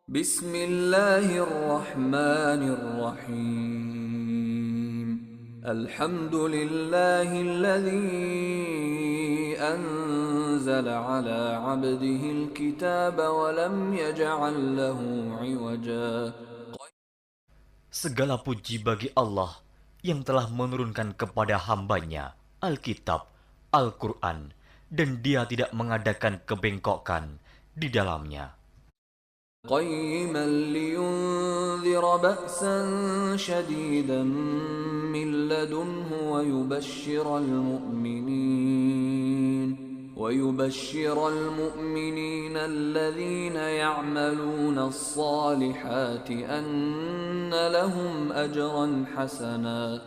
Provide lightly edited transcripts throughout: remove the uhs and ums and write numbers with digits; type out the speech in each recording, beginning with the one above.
Bismillahirrahmanirrahim. Alhamdulillahilladzi anzala ala 'abdihil kitaba wa lam yaj'al lahu 'iwaja. Segala puji bagi Allah yang telah menurunkan kepada hambanya Alkitab, Al-Quran, dan Dia tidak mengadakan kebengkokan di dalamnya. قيما لينذر بأسا شديدا من لدنه ويبشر المؤمنين الذين يعملون الصالحات أن لهم أجرا حسنا.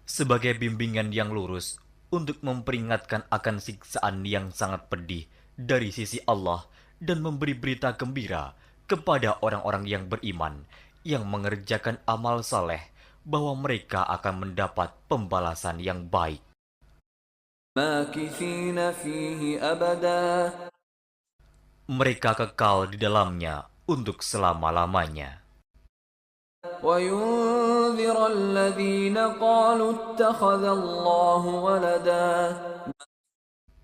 Sebagai bimbingan yang lurus untuk memperingatkan akan siksaan yang sangat pedih dari sisi Allah dan memberi berita gembira kepada orang-orang yang beriman yang mengerjakan amal saleh bahwa mereka akan mendapat pembalasan yang baik. ماكثين فيه أبدا. Mereka kekal di dalamnya untuk selama-lamanya. وينذر الذين قالوا اتخذ الله ولدا.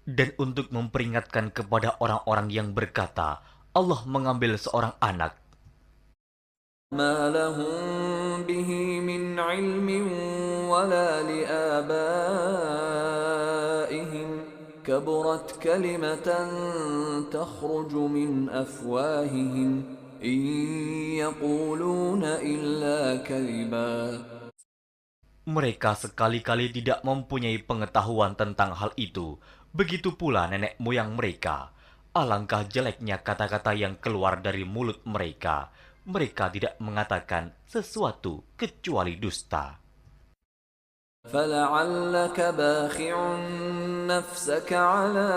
Dan untuk memperingatkan kepada orang-orang yang berkata, Allah mengambil seorang anak. ما لهم به من علم ولا لآبائهم كبرت كلمة تخرج من أفواههم إن يقولون إلا كذبا. Mereka sekali-kali tidak mempunyai pengetahuan tentang hal itu. Begitu pula nenek moyang mereka. Alangkah jeleknya kata-kata yang keluar dari mulut mereka. Mereka tidak mengatakan sesuatu kecuali dusta. فلعلك باخع نفسك على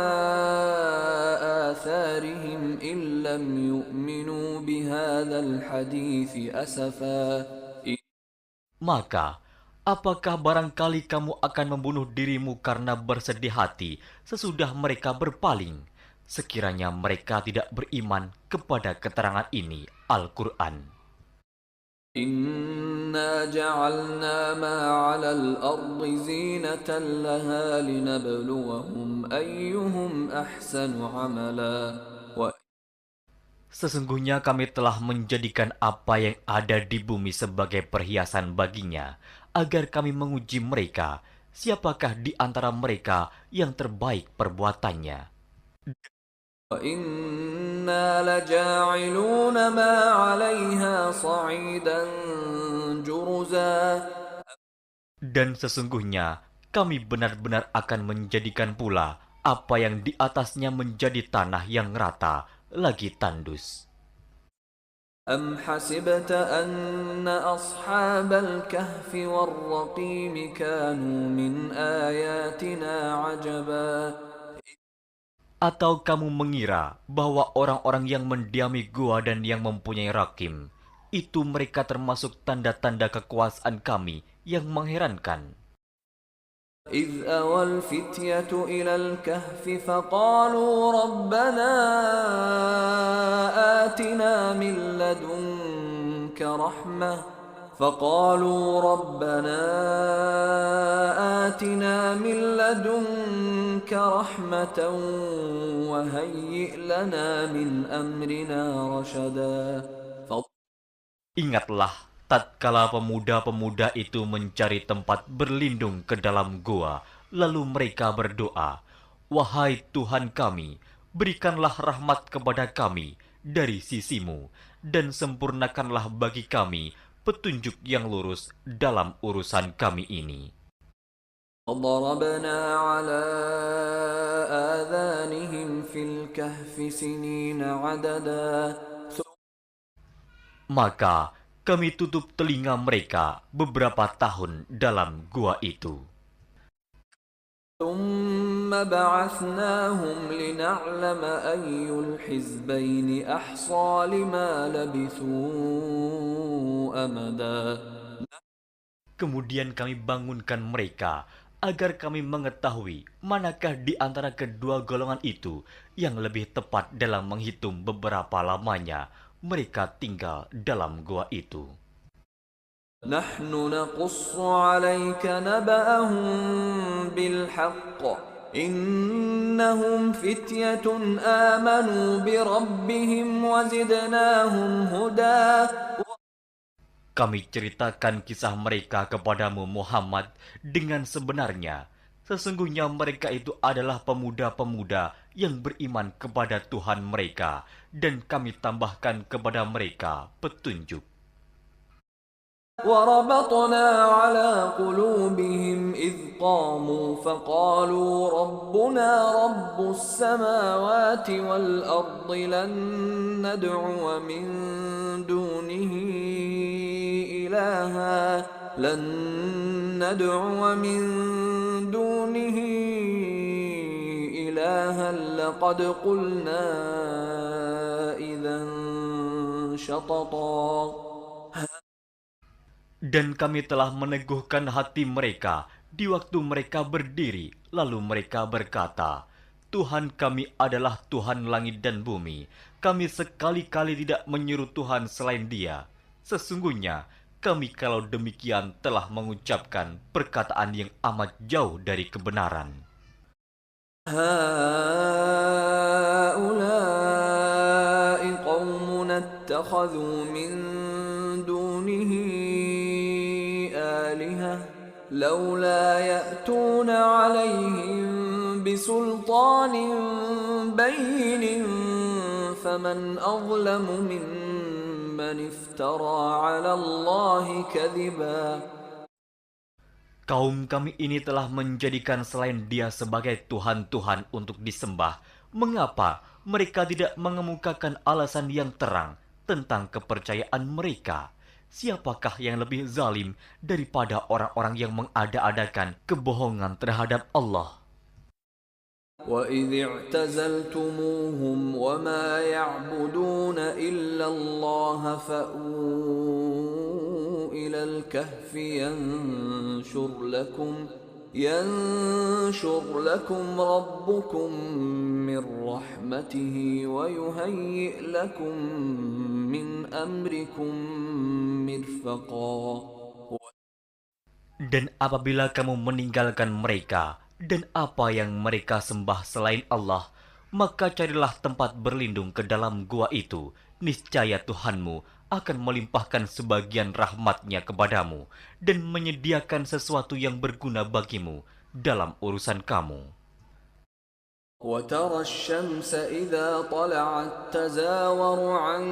آثارهم إن لم يؤمنوا بهذا الحديث أسفا. Maka, apakah barangkali kamu akan membunuh dirimu karena bersedih hati sesudah mereka berpaling, sekiranya mereka tidak beriman kepada keterangan ini, Al-Quran. إنا جعلنا ما على الأرض زينة لها لنبلوهم أيهم أحسن عملا. Sesungguhnya kami telah menjadikan apa yang ada di bumi sebagai perhiasan baginya, agar kami menguji mereka, siapakah di antara mereka yang terbaik perbuatannya. وَإِنَّا لَجَاعِلُونَ مَا عَلَيْهَا صَعِيدًا جُرُزًا. Dan sesungguhnya kami benar-benar akan menjadikan pula apa yang di atasnya menjadi tanah yang rata, lagi tandus. أَمْ حَسِبْتَ أَنَّ أَصْحَابَ الْكَهْفِ وَالرَّقِيمِ كَانُوا مِنْ آيَاتِنَا عَجَبًا. Atau kamu mengira bahwa orang-orang yang mendiami gua dan yang mempunyai rakim, itu mereka termasuk tanda-tanda kekuasaan kami yang mengherankan. إِذْ أَوَى الْفِتْيَةُ إِلَى الْكَهْفِ فَقَالُوا رَبَّنَا آتِنَا مِن لَّدُنكَ رَحْمَةً وَهَيِّئْ لَنَا مِنْ أَمْرِنَا رَشَدًا. Ingatlah, tatkala pemuda-pemuda itu mencari tempat berlindung ke dalam gua, lalu mereka berdoa, "Wahai Tuhan kami, berikanlah rahmat kepada kami dari sisimu, dan sempurnakanlah bagi kami petunjuk yang lurus dalam urusan kami ini." وضربنا على آذانهم في الكهف سنين عددا. Maka kami tutup telinga mereka beberapa tahun dalam gua itu. ثم بعثناهم لنعلم أي الحزبين أحصى لما لبثوا أمدا. Kemudian kami bangunkan mereka agar kami mengetahui manakah di antara kedua golongan itu yang lebih tepat dalam menghitung beberapa lamanya mereka tinggal dalam gua itu. نحن نقص عليك نبأهم بالحق إنهم فتية آمنوا بربهم وزدناهم هدى. Kami ceritakan kisah mereka kepadamu Muhammad dengan sebenarnya. Sesungguhnya mereka itu adalah pemuda-pemuda yang beriman kepada Tuhan mereka, dan kami tambahkan kepada mereka petunjuk. وربطنا على قلوبهم إذ قاموا فقالوا ربنا رب السماوات والأرض لن ندعو من دونه إلها لقد قلنا إذا شططا. Dan kami telah meneguhkan hati mereka di waktu mereka berdiri, lalu mereka berkata, Tuhan kami adalah Tuhan langit dan bumi. Kami sekali-kali tidak menyuruh Tuhan selain Dia. Sesungguhnya, kami kalau demikian telah mengucapkan perkataan yang amat jauh dari kebenaran. هؤلاء قومنا اتخذوا من دونه آلهة لولا يأتون عليهم بسلطان بين فمن أظلم ممن افترى على الله كذبا. Kaum kami ini telah menjadikan selain Dia sebagai Tuhan-Tuhan untuk disembah. Mengapa mereka tidak mengemukakan alasan yang terang tentang kepercayaan mereka? Siapakah yang lebih zalim daripada orang-orang yang mengada-adakan kebohongan terhadap Allah? وَإِذِ اعْتَزَلْتُمُوهُمْ وَمَا يَعْبُدُونَ إِلَّا اللَّهَ فَأْوُوا إِلَى الْكَهْفِ يَنشُرْ لَكُمْ رَبُّكُمْ مِنْ رَحْمَتِهِ وَيُهَيِّئْ لَكُمْ مِنْ أَمْرِكُمْ مِرْفَقًا. Dan apabila kamu meninggalkan mereka dan apa yang mereka sembah selain Allah, maka carilah tempat berlindung ke dalam gua itu. Niscaya Tuhanmu akan melimpahkan sebagian rahmat-Nya kepadamu dan menyediakan sesuatu yang berguna bagimu dalam urusan kamu. وَتَرَى الشَّمْسَ إِذَا طَلَعَتْ تَزَاوَرُ عَنْ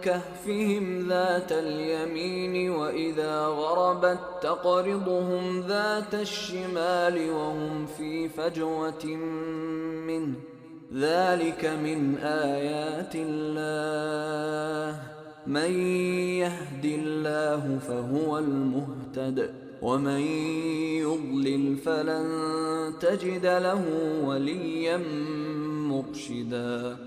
كَهْفِهِمْ ذَاتَ الْيَمِينِ وَإِذَا غَرَبَتْ تَقْرِضُهُمْ ذَاتَ الشِّمَالِ وَهُمْ فِي فَجْوَةٍ مِّنْهُ ذَلِكَ مِنْ آيَاتِ اللَّهِ مَنْ يَهْدِ اللَّهُ فَهُوَ الْمُهْتَدِ وَمَنْ يُضْلِلْ فَلَنْ تَجِدَ لَهُ وَلِيًّا مُرْشِدًا.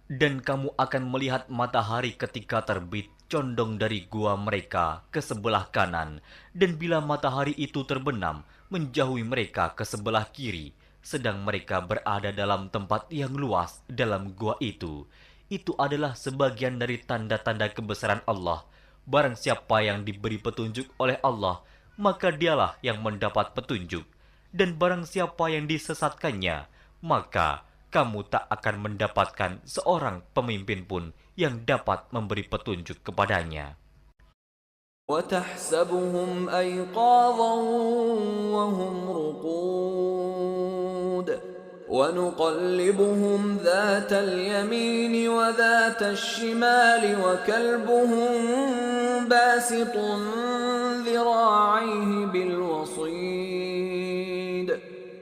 Dan kamu akan melihat matahari ketika terbit condong dari gua mereka ke sebelah kanan, dan bila matahari itu terbenam menjauhi mereka ke sebelah kiri, sedang mereka berada dalam tempat yang luas dalam gua itu. Itu adalah sebagian dari tanda-tanda kebesaran Allah. Barang siapa yang diberi petunjuk oleh Allah, maka dialah yang mendapat petunjuk. Dan barang siapa yang disesatkannya, maka kamu tak akan mendapatkan seorang pemimpin pun yang dapat memberi petunjuk kepadanya. وَتَحْسَبُهُمْ أَيْقَاظًا وَهُمْ رُقُودٌ وَنُقَلِّبُهُمْ ذَاتَ الْيَمِينِ وَذَاتَ الشِّمَالِ وَكَلْبُهُمْ بَاسِطٌ ذِرَاعَيْهِ بِالْوَصِيدِ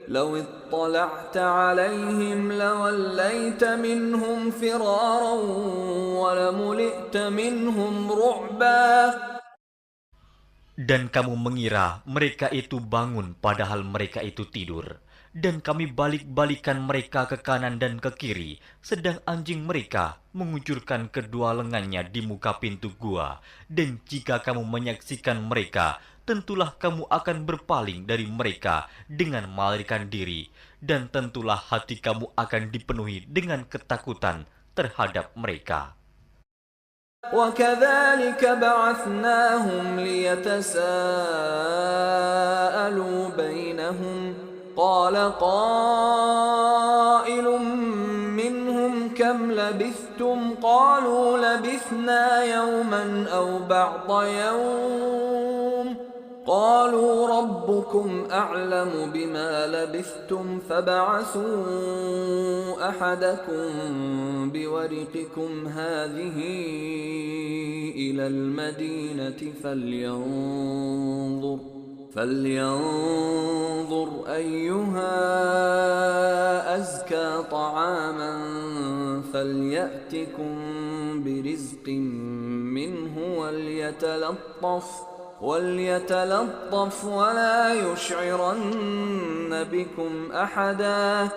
لَوِ اطَّلَعْتَ عَلَيْهِمْ لَوَلَّيْتَ مِنْهُمْ فِرَارًا وَلَمُلِئْتَ مِنْهُمْ رُعْبًا. Dan kamu mengira mereka itu bangun padahal mereka itu tidur. dan kami balik-balikan mereka ke kanan dan ke kiri, sedang anjing mereka mengucurkan kedua lengannya di muka pintu gua. Dan jika kamu menyaksikan mereka, tentulah kamu akan berpaling dari mereka dengan melarikan diri, dan tentulah hati kamu akan dipenuhi dengan ketakutan terhadap mereka. وكذلك بعثناهم ليتساءلوا بينهم قال قائل منهم كم لبثتم قالوا لبثنا يوما أو بعض يوم قالوا ربكم أعلم بما لبثتم فابعثوا أحدكم بورقكم هذه إلى المدينة فلينظر أيها أزكى طعاما فليأتكم برزق منه وليتلطف ولا يشعرن بكم أحدا.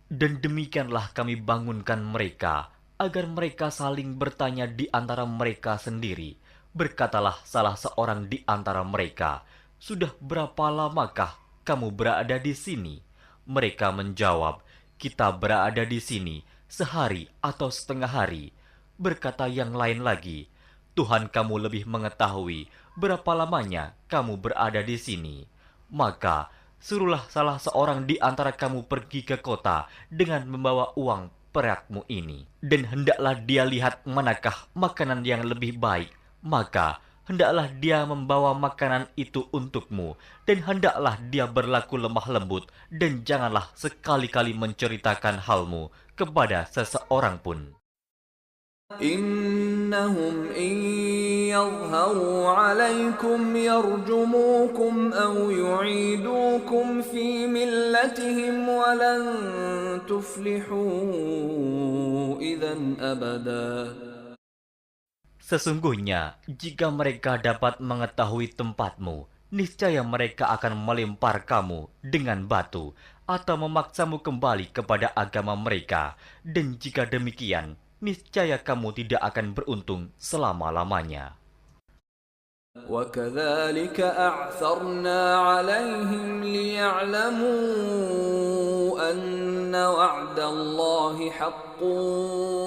Dan demikianlah kami bangunkan mereka, agar mereka saling bertanya di antara mereka sendiri. Berkatalah salah seorang di antara mereka, "Sudah berapa lamakah kamu berada di sini?" Mereka menjawab, "Kita berada di sini sehari atau setengah hari." Berkata yang lain lagi, "Tuhan kamu lebih mengetahui berapa lamanya kamu berada di sini. Maka suruhlah salah seorang di antara kamu pergi ke kota dengan membawa uang perakmu ini. Dan hendaklah dia lihat manakah makanan yang lebih baik. Maka hendaklah dia membawa makanan itu untukmu. Dan hendaklah dia berlaku lemah lembut. Dan janganlah sekali-kali menceritakan halmu kepada seseorang pun. إنهم إن يظهروا عليكم يرجموكم أو يعيدوكم في ملتهم ولن تفلحوا إذا أبدا. Sesungguhnya, jika mereka dapat mengetahui tempatmu, niscaya mereka akan melempar kamu dengan batu atau memaksamu kembali kepada agama mereka. Dan jika demikian, niscaya kamu tidak akan beruntung selama-lamanya. وَكَذَلِكَ أَعْثَرْنَا عَلَيْهِمْ لِيَعْلَمُوا أَنَّ وَعْدَ اللَّهِ حَقٌّ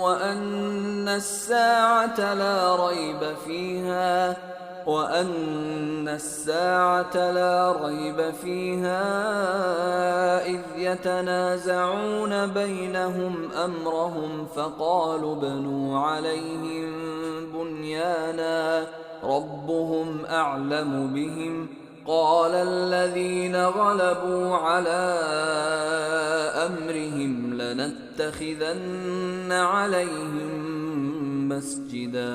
وَأَنَّ السَّاعَةَ لَا رَيْبَ فِيهَا إِذْ يَتَنَازَعُونَ بَيْنَهُمْ أَمْرَهُمْ فَقَالُوا ابْنُوا عَلَيْهِمْ بُنْيَانًا رَبُّهُمْ أَعْلَمُ بِهِمْ قَالَ الَّذِينَ غَلَبُوا عَلَى أَمْرِهِمْ لَنَتَّخِذَنَّ عَلَيْهِمْ مَسْجِدًا.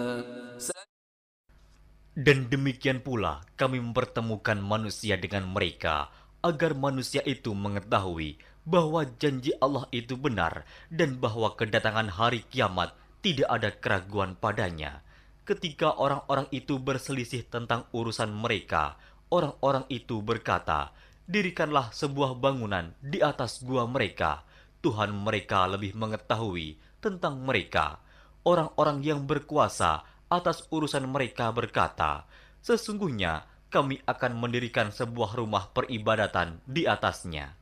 Dan demikian pula kami mempertemukan manusia dengan mereka, agar manusia itu mengetahui bahwa janji Allah itu benar, dan bahwa kedatangan hari kiamat tidak ada keraguan padanya. Ketika orang-orang itu berselisih tentang urusan mereka, orang-orang itu berkata, "Dirikanlah sebuah bangunan di atas gua mereka. Tuhan mereka lebih mengetahui tentang mereka." Orang-orang yang berkuasa atas urusan mereka berkata, "Sesungguhnya kami akan mendirikan sebuah rumah peribadatan di atasnya."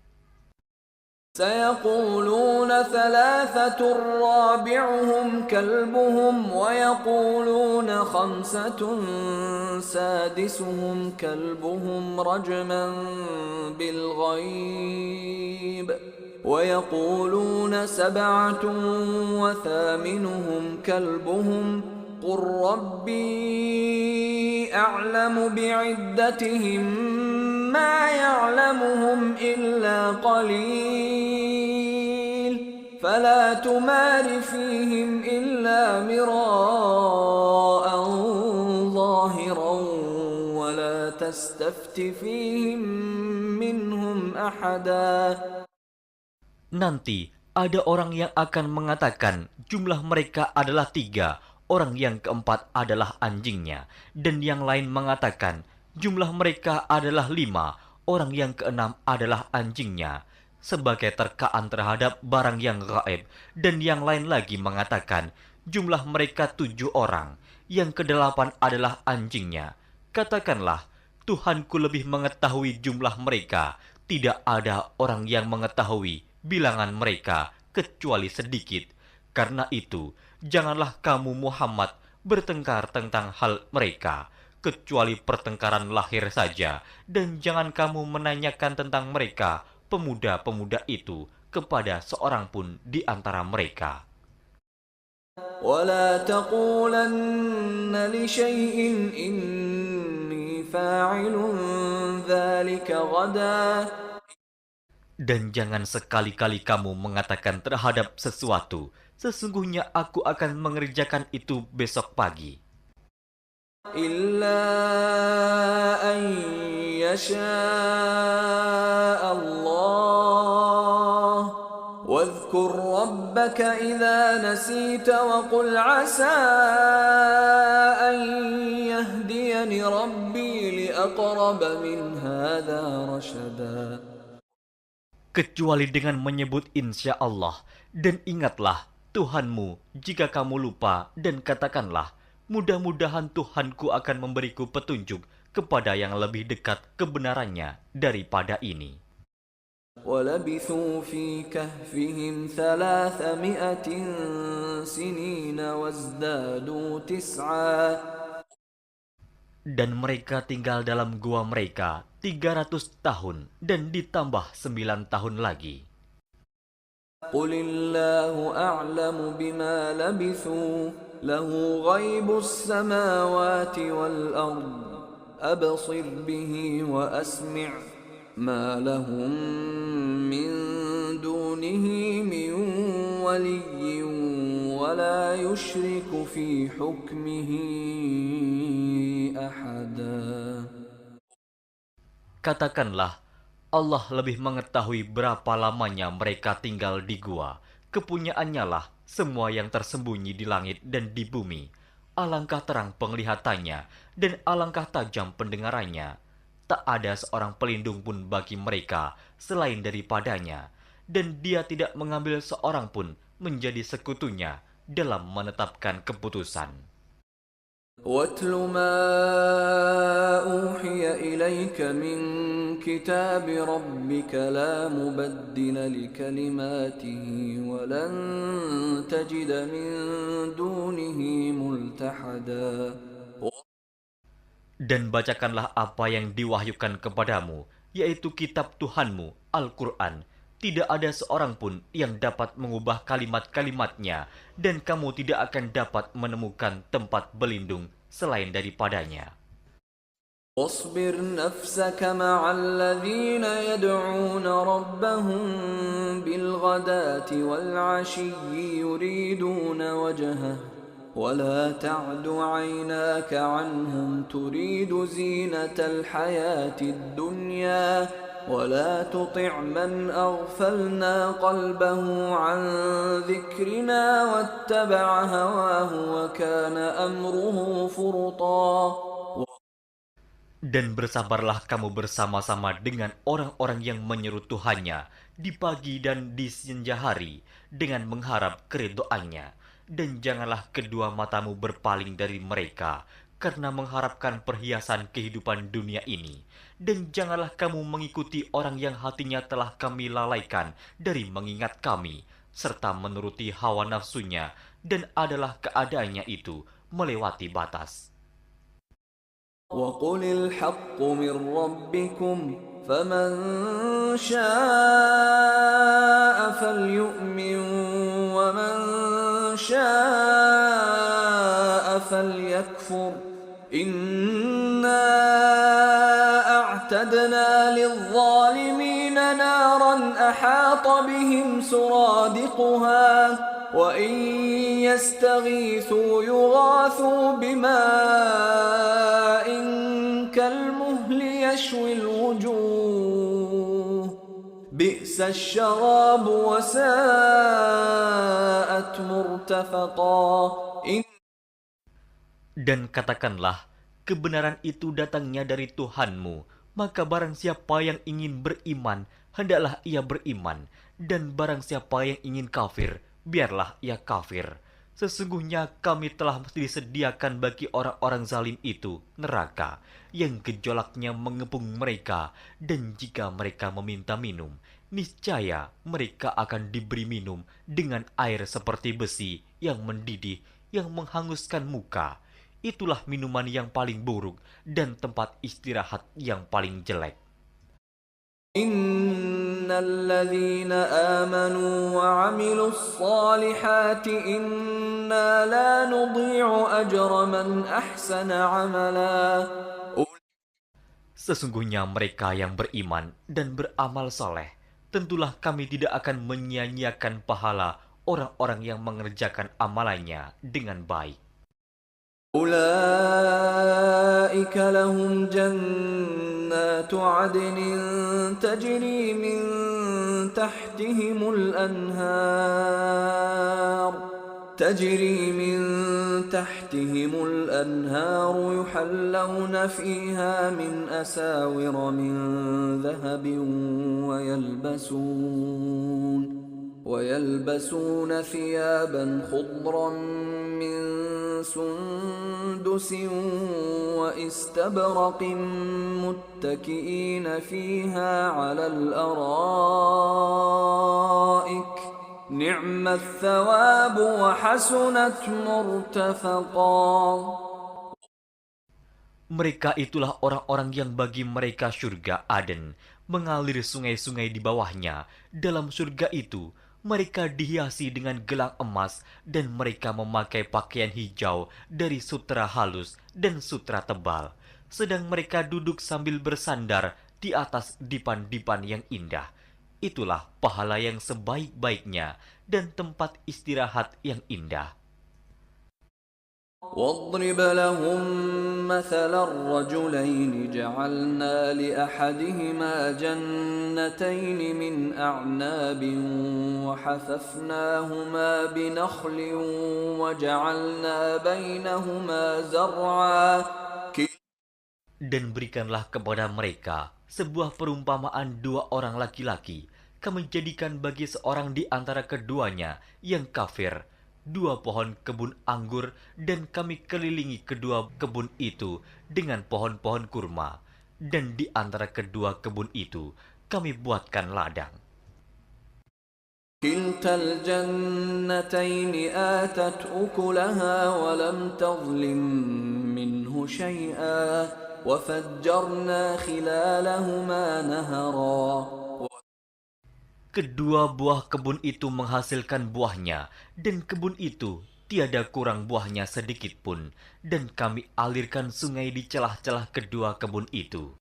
سيقولون ثلاثة رابعهم كلبهم ويقولون خمسة سادسهم كلبهم رجما بالغيب ويقولون سبعة وثامنهم كلبهم قل ربي أعلم بعدتهم ما يعلمهم إلا قليل فلا تمار فيهم إلا مراء ظاهرا ولا تستفت فيهم منهم أحدا. Nanti ada orang yang akan mengatakan jumlah mereka adalah 3, orang yang keempat adalah anjingnya, dan yang lain mengatakan jumlah mereka adalah 5, orang yang keenam adalah anjingnya, sebagai terkaan terhadap barang yang gaib, dan yang lain lagi mengatakan jumlah mereka 7 orang, yang kedelapan adalah anjingnya. Katakanlah, Tuhanku lebih mengetahui jumlah mereka, tidak ada orang yang mengetahui bilangan mereka kecuali sedikit. Karena itu, janganlah kamu Muhammad bertengkar tentang hal mereka, kecuali pertengkaran lahir saja, dan jangan kamu menanyakan tentang mereka, pemuda-pemuda itu, kepada seorang pun di antara mereka. ولا تقولن لشيء إني فاعل ذلك غدا. Dan jangan sekali-kali kamu mengatakan terhadap sesuatu, sesungguhnya aku akan mengerjakan itu besok pagi. إلا أن يشاء الله واذكر ربك إذا نسيت وقل عسى أن يهديني ربي لأقرب من هذا رشدا. Kecuali dengan menyebut insya Allah, dan ingatlah Tuhanmu jika kamu lupa, dan katakanlah, mudah-mudahan Tuhanku akan memberiku petunjuk kepada yang lebih dekat kebenarannya daripada ini. وَلَبِثُوا فِي كَهْفِهِمْ 300 سِنِينَ وَازْدَادُوا تِسْعًا. Dan mereka tinggal dalam gua mereka 300 tahun dan ditambah 9 tahun lagi. قُلِ اللَّهُ أَعْلَمُ بِمَا لَبِثُوا لَهُ غَيْبُ السَّمَاوَاتِ وَالْأَرْضِ أَبْصِرْ بِهِ وَأَسْمِعْ مَا لَهُم مِّن دُونِهِ مِن وَلِيٍّ وَلَا يُشْرِكُ فِي حُكْمِهِ أَحَدًا. Katakanlah, Allah lebih mengetahui berapa lamanya mereka tinggal di gua. Kepunyaannya lah semua yang tersembunyi di langit dan di bumi. Alangkah terang penglihatannya dan alangkah tajam pendengarannya. Tak ada seorang pelindung pun bagi mereka selain daripadanya. Dan dia tidak mengambil seorang pun menjadi sekutunya dalam menetapkan keputusan. وَاتْلُ مَا أُوحِيَ إِلَيْكَ مِنْ كِتَابِ رَبِّكَ لَا مُبَدِّلَ لِكَلِمَاتِهِ وَلَنْ تَجِدَ مِنْ دُونِهِ مُلْتَحَدًا. Dan bacakanlah apa yang diwahyukan kepadamu, yaitu kitab Tuhanmu, Al-Quran. Tidak ada seorang pun yang dapat mengubah kalimat-kalimatnya, dan kamu tidak akan dapat menemukan tempat berlindung selain daripadanya. واصبر نفسك مع الذين يدعون ربهم بالغداة والعشي يريدون وجهه ولا تعد عيناك عنهم تريد زينة الحياة الدنيا ولا تطع من أغفلنا قلبه عن ذكرنا واتبع هواه وكان أمره فرطا. Dan bersabarlah kamu bersama-sama dengan orang-orang yang menyeru Tuhannya di pagi dan di senja hari dengan mengharap keridhoannya. Dan janganlah kedua matamu berpaling dari mereka karena mengharapkan perhiasan kehidupan dunia ini. Dan janganlah kamu mengikuti orang yang hatinya telah kami lalaikan dari mengingat kami, serta menuruti hawa nafsunya, dan adalah keadaannya itu melewati batas. وَقُلِ الْحَقُّ مِنْ رَبِّكُمْ فَمَنْ شَاءَ فَلْيُؤْمِنْ وَمَنْ شَاءَ فَلْيَكْفُرْ إِنَّا أَعْتَدْنَا لِلظَّالِمِينَ نَارًا أَحَاطَ بِهِمْ سُرَادِقُهَا وَإِنْ يَسْتَغِيثُوا يُغَاثُوا بِمَاءٍ كَالْمُهْلِ يَشْوِي الْوُجُوهَ بِئْسَ الشَّرَابُ وَسَاءَتْ مُرْتَفَقًا. Dan katakanlah, kebenaran itu datangnya dari Tuhanmu, Maka barang siapa yang ingin beriman, hendaklah ia beriman. Dan barang siapa yang ingin kafir, biarlah ia kafir. Sesungguhnya kami telah disediakan bagi orang-orang zalim itu neraka, yang gejolaknya mengepung mereka. Dan jika mereka meminta minum, niscaya mereka akan diberi minum dengan air seperti besi yang mendidih, yang menghanguskan muka. Itulah minuman yang paling buruk dan tempat istirahat yang paling jelek. Innal ladzina amanu wa 'amilus solihati inna la nudhi'u ajra man ahsana 'amala. Sesungguhnya mereka yang beriman dan beramal soleh, tentulah kami tidak akan menyia-nyiakan pahala orang-orang yang mengerjakan amalannya dengan baik. أولئك لهم جنات عدن تجري من تحتهم الأنهار يحلون فيها من أساور من ذهب ويلبسون ثيابا خضرا من سندس واستبرق متكئين فيها على الأرائك نعم الثواب وحسنت مرتفقا. Mereka itulah orang-orang yang bagi mereka surga Aden, mengalir sungai-sungai di bawahnya. Dalam surga itu, mereka dihiasi dengan gelang emas dan mereka memakai pakaian hijau dari sutra halus dan sutra tebal. Sedang mereka duduk sambil bersandar di atas dipan-dipan yang indah. Itulah pahala yang sebaik-baiknya dan tempat istirahat yang indah. واضرب لهم مثل الرجلين جعلنا لأحدهما جنتين من أعناب وحففناهما بنخل وجعلنا بينهما زرعا. Dan berikanlah kepada mereka sebuah perumpamaan dua orang laki-laki. Kami jadikan bagi seorang di antara keduanya yang kafir dua pohon kebun anggur, dan kami kelilingi kedua kebun itu dengan pohon-pohon kurma. Dan di antara kedua kebun itu kami buatkan ladang. كلتا الجنتين آتت أكلها ولم تظلم منه شيئا وفجرنا خلالهما نهرا. Kedua buah kebun itu menghasilkan buahnya, dan kebun itu tiada kurang buahnya sedikit pun, dan kami alirkan sungai di celah-celah kedua kebun itu.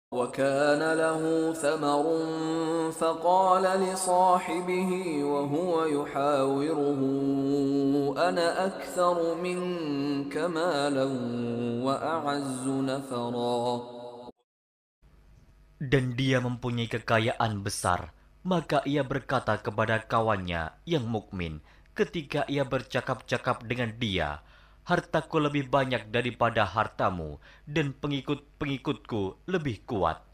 وَكَانَ لَهُ ثَمَرٌ فَقَالَ لِصَاحِبِهِ وَهُوَ يُحَاوِرُهُ أَنَا أَكْثَرُ مِنكَ مَالًا وَأَعَزُّ نَفَرًا. Dan dia mempunyai kekayaan besar. Maka ia berkata kepada kawannya yang mukmin ketika ia bercakap-cakap dengan dia, hartaku lebih banyak daripada hartamu, dan pengikut-pengikutku lebih kuat.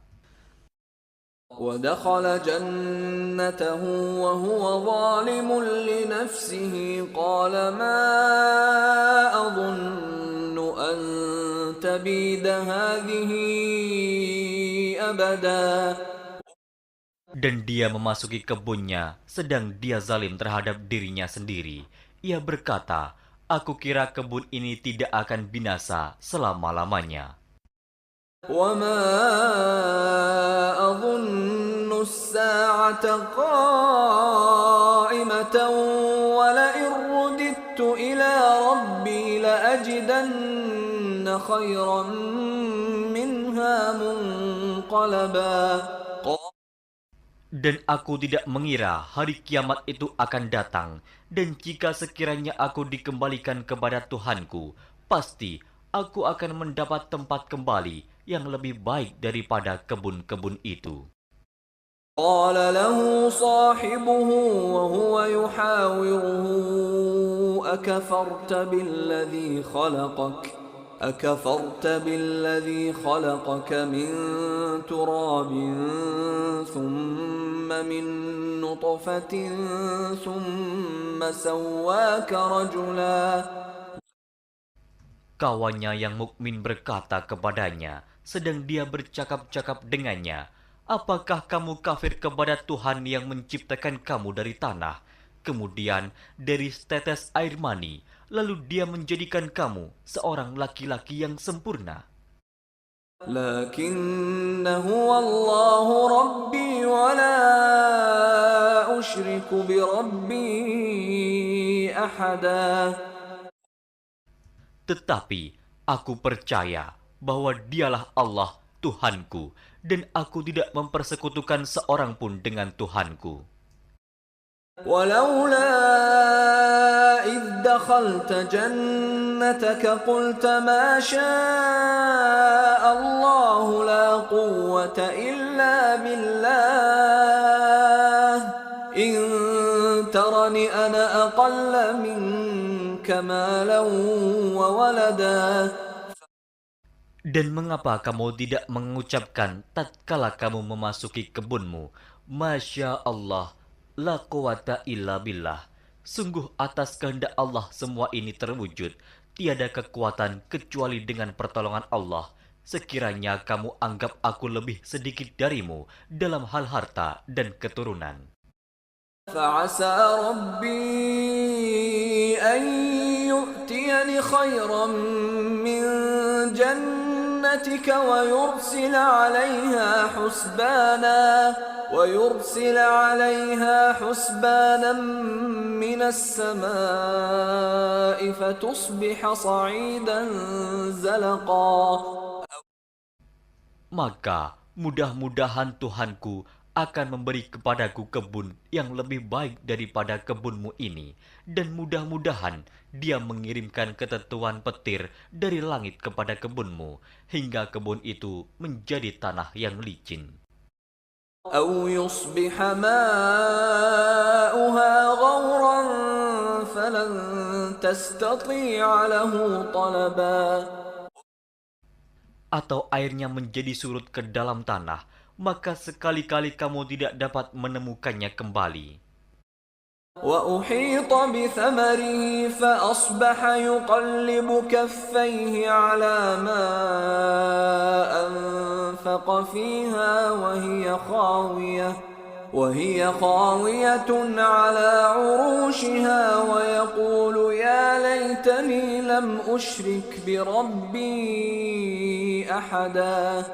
وَدَخَلَ جَنَّتَهُ وَهُوَ ظَالِمٌ لِنَفْسِهِ قَالَ مَا أَظُنُّ أَن تَبِيدَ هَٰذِهِ أَبَدًا. Dan dia memasuki kebunnya, sedang dia zalim terhadap dirinya sendiri. Ia berkata, aku kira kebun ini tidak akan binasa selama-lamanya. وَمَا أَظُنُّ السَّاعَةَ قَائِمَةً وَلَئِن رُّدِدتُّ إِلَىٰ رَبِّي لَأَجِدَنَّ خَيْرًا مِّنْهَا مُنقَلَبًا. Dan aku tidak mengira hari kiamat itu akan datang. Dan jika sekiranya aku dikembalikan kepada Tuhanku, pasti aku akan mendapat tempat kembali yang lebih baik daripada kebun-kebun itu. قال له صاحبه وهو يحاوره أكفرت بالذي خلقك أكفرت بالذي خلقك من تراب ثم من نطفة ثم سواك رجلا. Kawannya yang mukmin berkata kepadanya, sedang dia bercakap-cakap dengannya, apakah kamu kafir kepada Tuhan yang menciptakan kamu dari tanah, kemudian dari setetes air mani, lalu dia menjadikan kamu seorang laki-laki yang sempurna? لكن هو الله ربي ولا أشرك بربي أحدا. Tetapi aku percaya bahwa dialah Allah Tuhanku, dan aku tidak mempersekutukan seorang pun dengan Tuhanku. ولولا إذ دخلت جنتك قلت ما شاء الله لا قوة إلا بالله إن ترني أنا أقل منك مالا وولدا. Dan mengapa kamu tidak mengucapkan tatkala kamu memasuki kebunmu, Masya Allah, la quwata illa billah. Sungguh atas kehendak Allah semua ini terwujud. Tiada kekuatan kecuali dengan pertolongan Allah. Sekiranya kamu anggap aku lebih sedikit darimu dalam hal harta dan keturunan. فعسى ربي أن يؤتيني خيرا من جنتك ويرسل عليها حسبانا من السماء فتصبح صعيدا زلقا. Maka mudah-mudahan Tuhanku akan memberi kepadaku kebun yang lebih baik daripada kebunmu ini, dan mudah-mudahan Dia mengirimkan ketentuan petir dari langit kepada kebunmu, hingga kebun itu menjadi tanah yang licin. أو يصبح ماؤها غورا فلن تستطيع له طلبا. Atau airnya menjadi surut ke dalam tanah, maka sekali-kali kamu tidak dapat menemukannya kembali. وأحيط بثمره فأصبح يقلب كفيه على ما أنفق فيها وهي خاوية على عروشها ويقول يا ليتني لم أشرك بربي أحدا.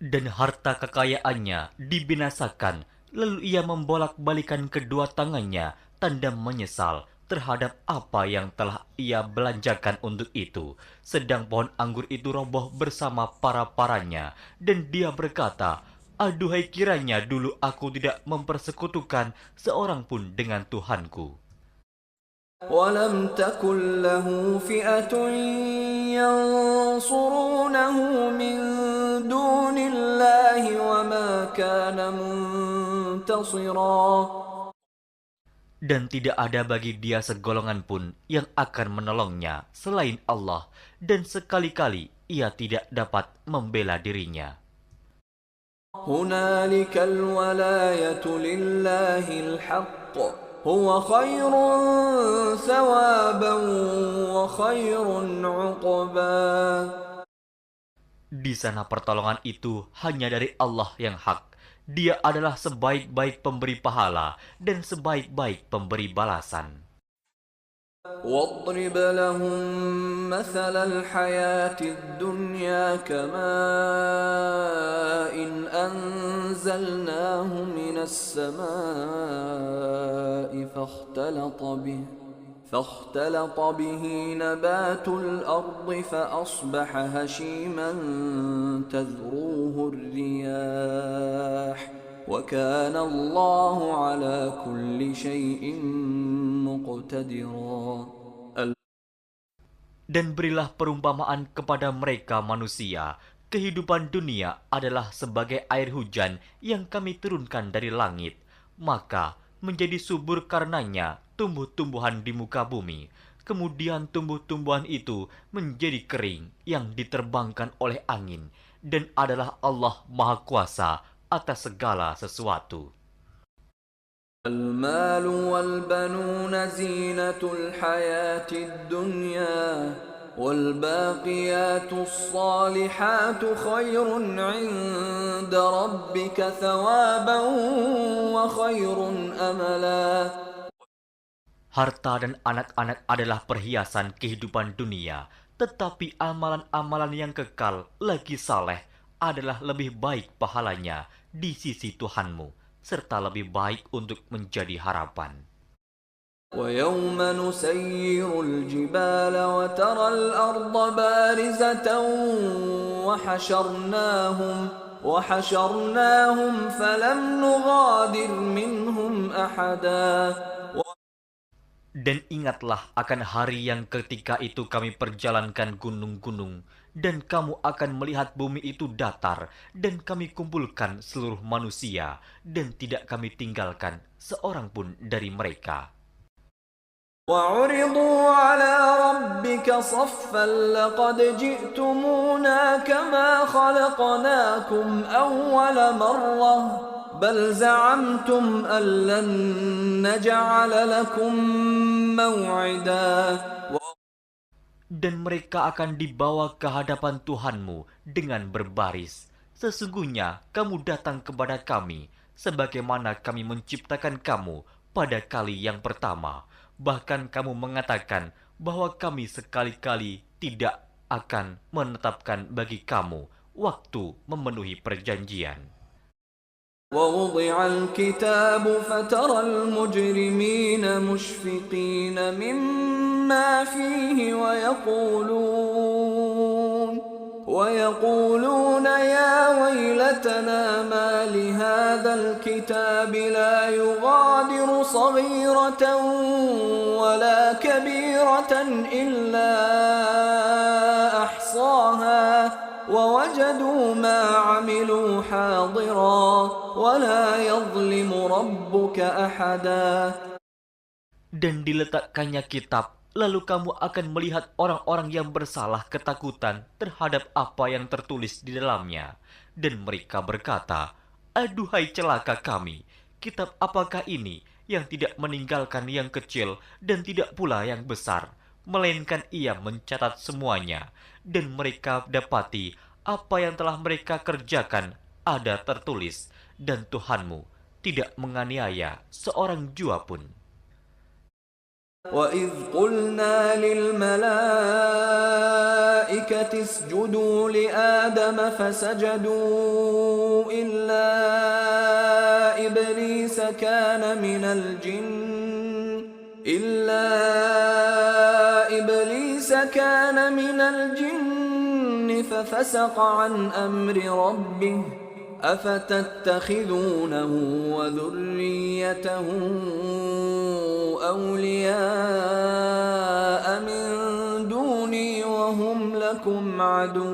Dan harta kekayaannya dibinasakan, lalu ia membolak-balikan kedua tangannya, tanda menyesal terhadap apa yang telah ia belanjakan untuk itu. Sedang pohon anggur itu roboh bersama para-paranya, dan dia berkata, aduhai kiranya dulu aku tidak mempersekutukan seorang pun dengan Tuhanku. ولم تكن له فئة ينصرونه من دون الله وما كان منتصرا. Dan tidak ada bagi dia segolongan pun yang akan menolongnya selain Allah, dan sekali-kali ia tidak dapat membela dirinya. هنالك الولاية لله الحق هو خير ثوابا وخير عقبا. Di sana pertolongan itu hanya dari Allah yang hak. Dia adalah sebaik-baik pemberi pahala dan sebaik-baik pemberi balasan. واضرب لهم مثل الحياة الدنيا كماء أنزلناه من السماء فاختلط به نبات الأرض فأصبح هشيما تذروه الرياح وكان الله على كل شيء مقتدرا. Dan berilah perumpamaan kepada mereka manusia. Kehidupan dunia adalah sebagai air hujan yang kami turunkan dari langit. Maka menjadi subur karenanya tumbuh-tumbuhan di muka bumi. Kemudian tumbuh-tumbuhan itu menjadi kering yang diterbangkan oleh angin, dan adalah Allah Maha Kuasa atas segala sesuatu. المال والبنون زينة الحياة الدنيا والباقيات الصالحات خير عند ربك ثوابا وخير أملا. Harta dan anak-anak adalah perhiasan kehidupan dunia, tetapi amalan-amalan yang kekal lagi saleh adalah lebih baik pahalanya di sisi Tuhanmu, serta lebih baik untuk menjadi harapan. ويوم نسير الجبال وترى الأرض بارزة وحشرناهم فلم نغادر منهم أحدا. Dan ingatlah akan hari yang ketika itu kami perjalankan gunung-gunung, dan kamu akan melihat bumi itu datar, dan kami kumpulkan seluruh manusia, dan tidak kami tinggalkan seorang pun dari mereka. وعرضوا على ربك صفا لقد جئتمونا كما خلقناكم أول مرة بل زعمتم أن لن نجعل لكم موعدا. Dan mereka akan dibawa ke hadapan Tuhanmu dengan berbaris. Sesungguhnya kamu datang kepada kami, sebagaimana kami menciptakan kamu pada kali yang pertama. Bahkan kamu mengatakan bahwa kami sekali-kali tidak akan menetapkan bagi kamu waktu memenuhi perjanjian. ووضع الكتاب فترى المجرمين مشفقين مما فيه ويقولون يا ويلتنا ما لهذا الكتاب لا يغادر صغيرة ولا كبيرة إلا أحصاها ووجدوا ما عملوا حاضرا ولا يظلم ربك أحدا. Dan diletakkannya kitab, lalu kamu akan melihat orang-orang yang bersalah ketakutan terhadap apa yang tertulis di dalamnya. Dan mereka berkata, aduhai celaka kami, kitab apakah ini yang tidak meninggalkan yang kecil dan tidak pula yang besar, melainkan ia mencatat semuanya. Dan mereka dapati apa yang telah mereka kerjakan ada tertulis, dan Tuhanmu tidak menganiaya seorang jua pun. وَإِذْ قُلْنَا لِلْمَلَائِكَةِ اسْجُدُوا لِآدَمَ فَسَجَدُوا إِلَّا إِبْلِيسَ كَانَ مِنَ الْجِنِّ فَفَسَقَ عَنْ أَمْرِ رَبِّهِ أَفَتَتَّخِذُونَهُ وَذُرِّيَّتَهُ أَوْلِيَاءَ مِن دُونِي وَهُمْ لَكُمْ عَدُوٌّ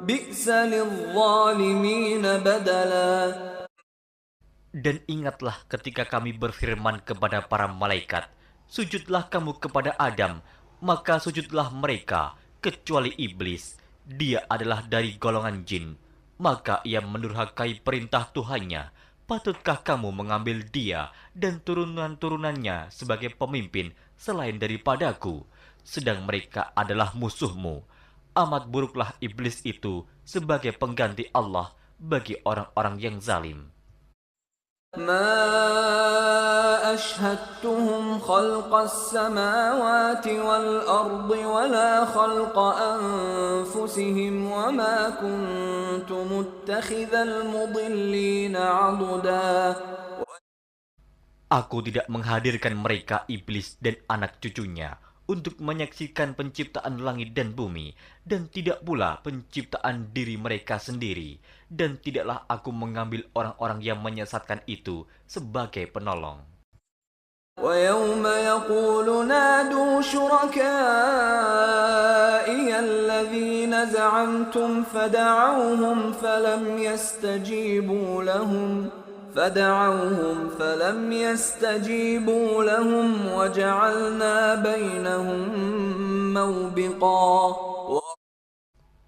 بِئْسَ لِلظَّالِمِينَ بَدَلًا. Dan ingatlah ketika kami berfirman kepada para malaikat, sujudlah kamu kepada Adam, maka sujudlah mereka, kecuali iblis. Dia adalah dari golongan jin. Maka ia mendurhakai perintah Tuhannya. Patutkah kamu mengambil dia dan turunan-turunannya sebagai pemimpin selain daripadaku? Sedang mereka adalah musuhmu. Amat buruklah iblis itu sebagai pengganti Allah bagi orang-orang yang zalim. ما أشهدتهم خلق السماوات والأرض ولا خلق أنفسهم وما كنت متخذ المضلين عضدا. Aku tidak menghadirkan mereka iblis dan anak cucunya untuk menyaksikan penciptaan langit dan bumi, dan tidak pula penciptaan diri mereka sendiri, dan tidaklah aku mengambil orang-orang yang menyesatkan itu sebagai penolong. وَيَوْمَ يَقُولُ نَادُوا شُرَكَائِيَ الَّذِينَ زَعَمْتُمْ فَدَعَوْهُمْ فَلَمْ فدعوهم فلم يستجيبوا لهم وجعلنا بينهم موبقا.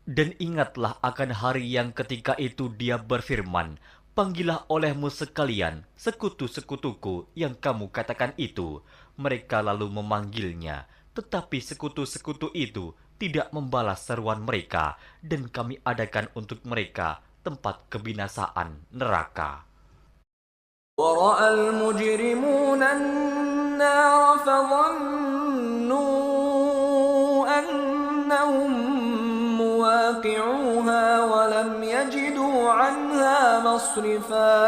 Dan ingatlah akan hari yang ketika itu dia berfirman, "Panggillah olehmu sekalian sekutu-sekutuku yang kamu katakan itu." Mereka lalu memanggilnya, tetapi sekutu-sekutu itu tidak membalas seruan mereka, dan kami adakan untuk mereka tempat kebinasaan neraka. ورأى المجرمون النار فظنوا أنهم مواقعوها ولم يجدوا عنها مصرفا.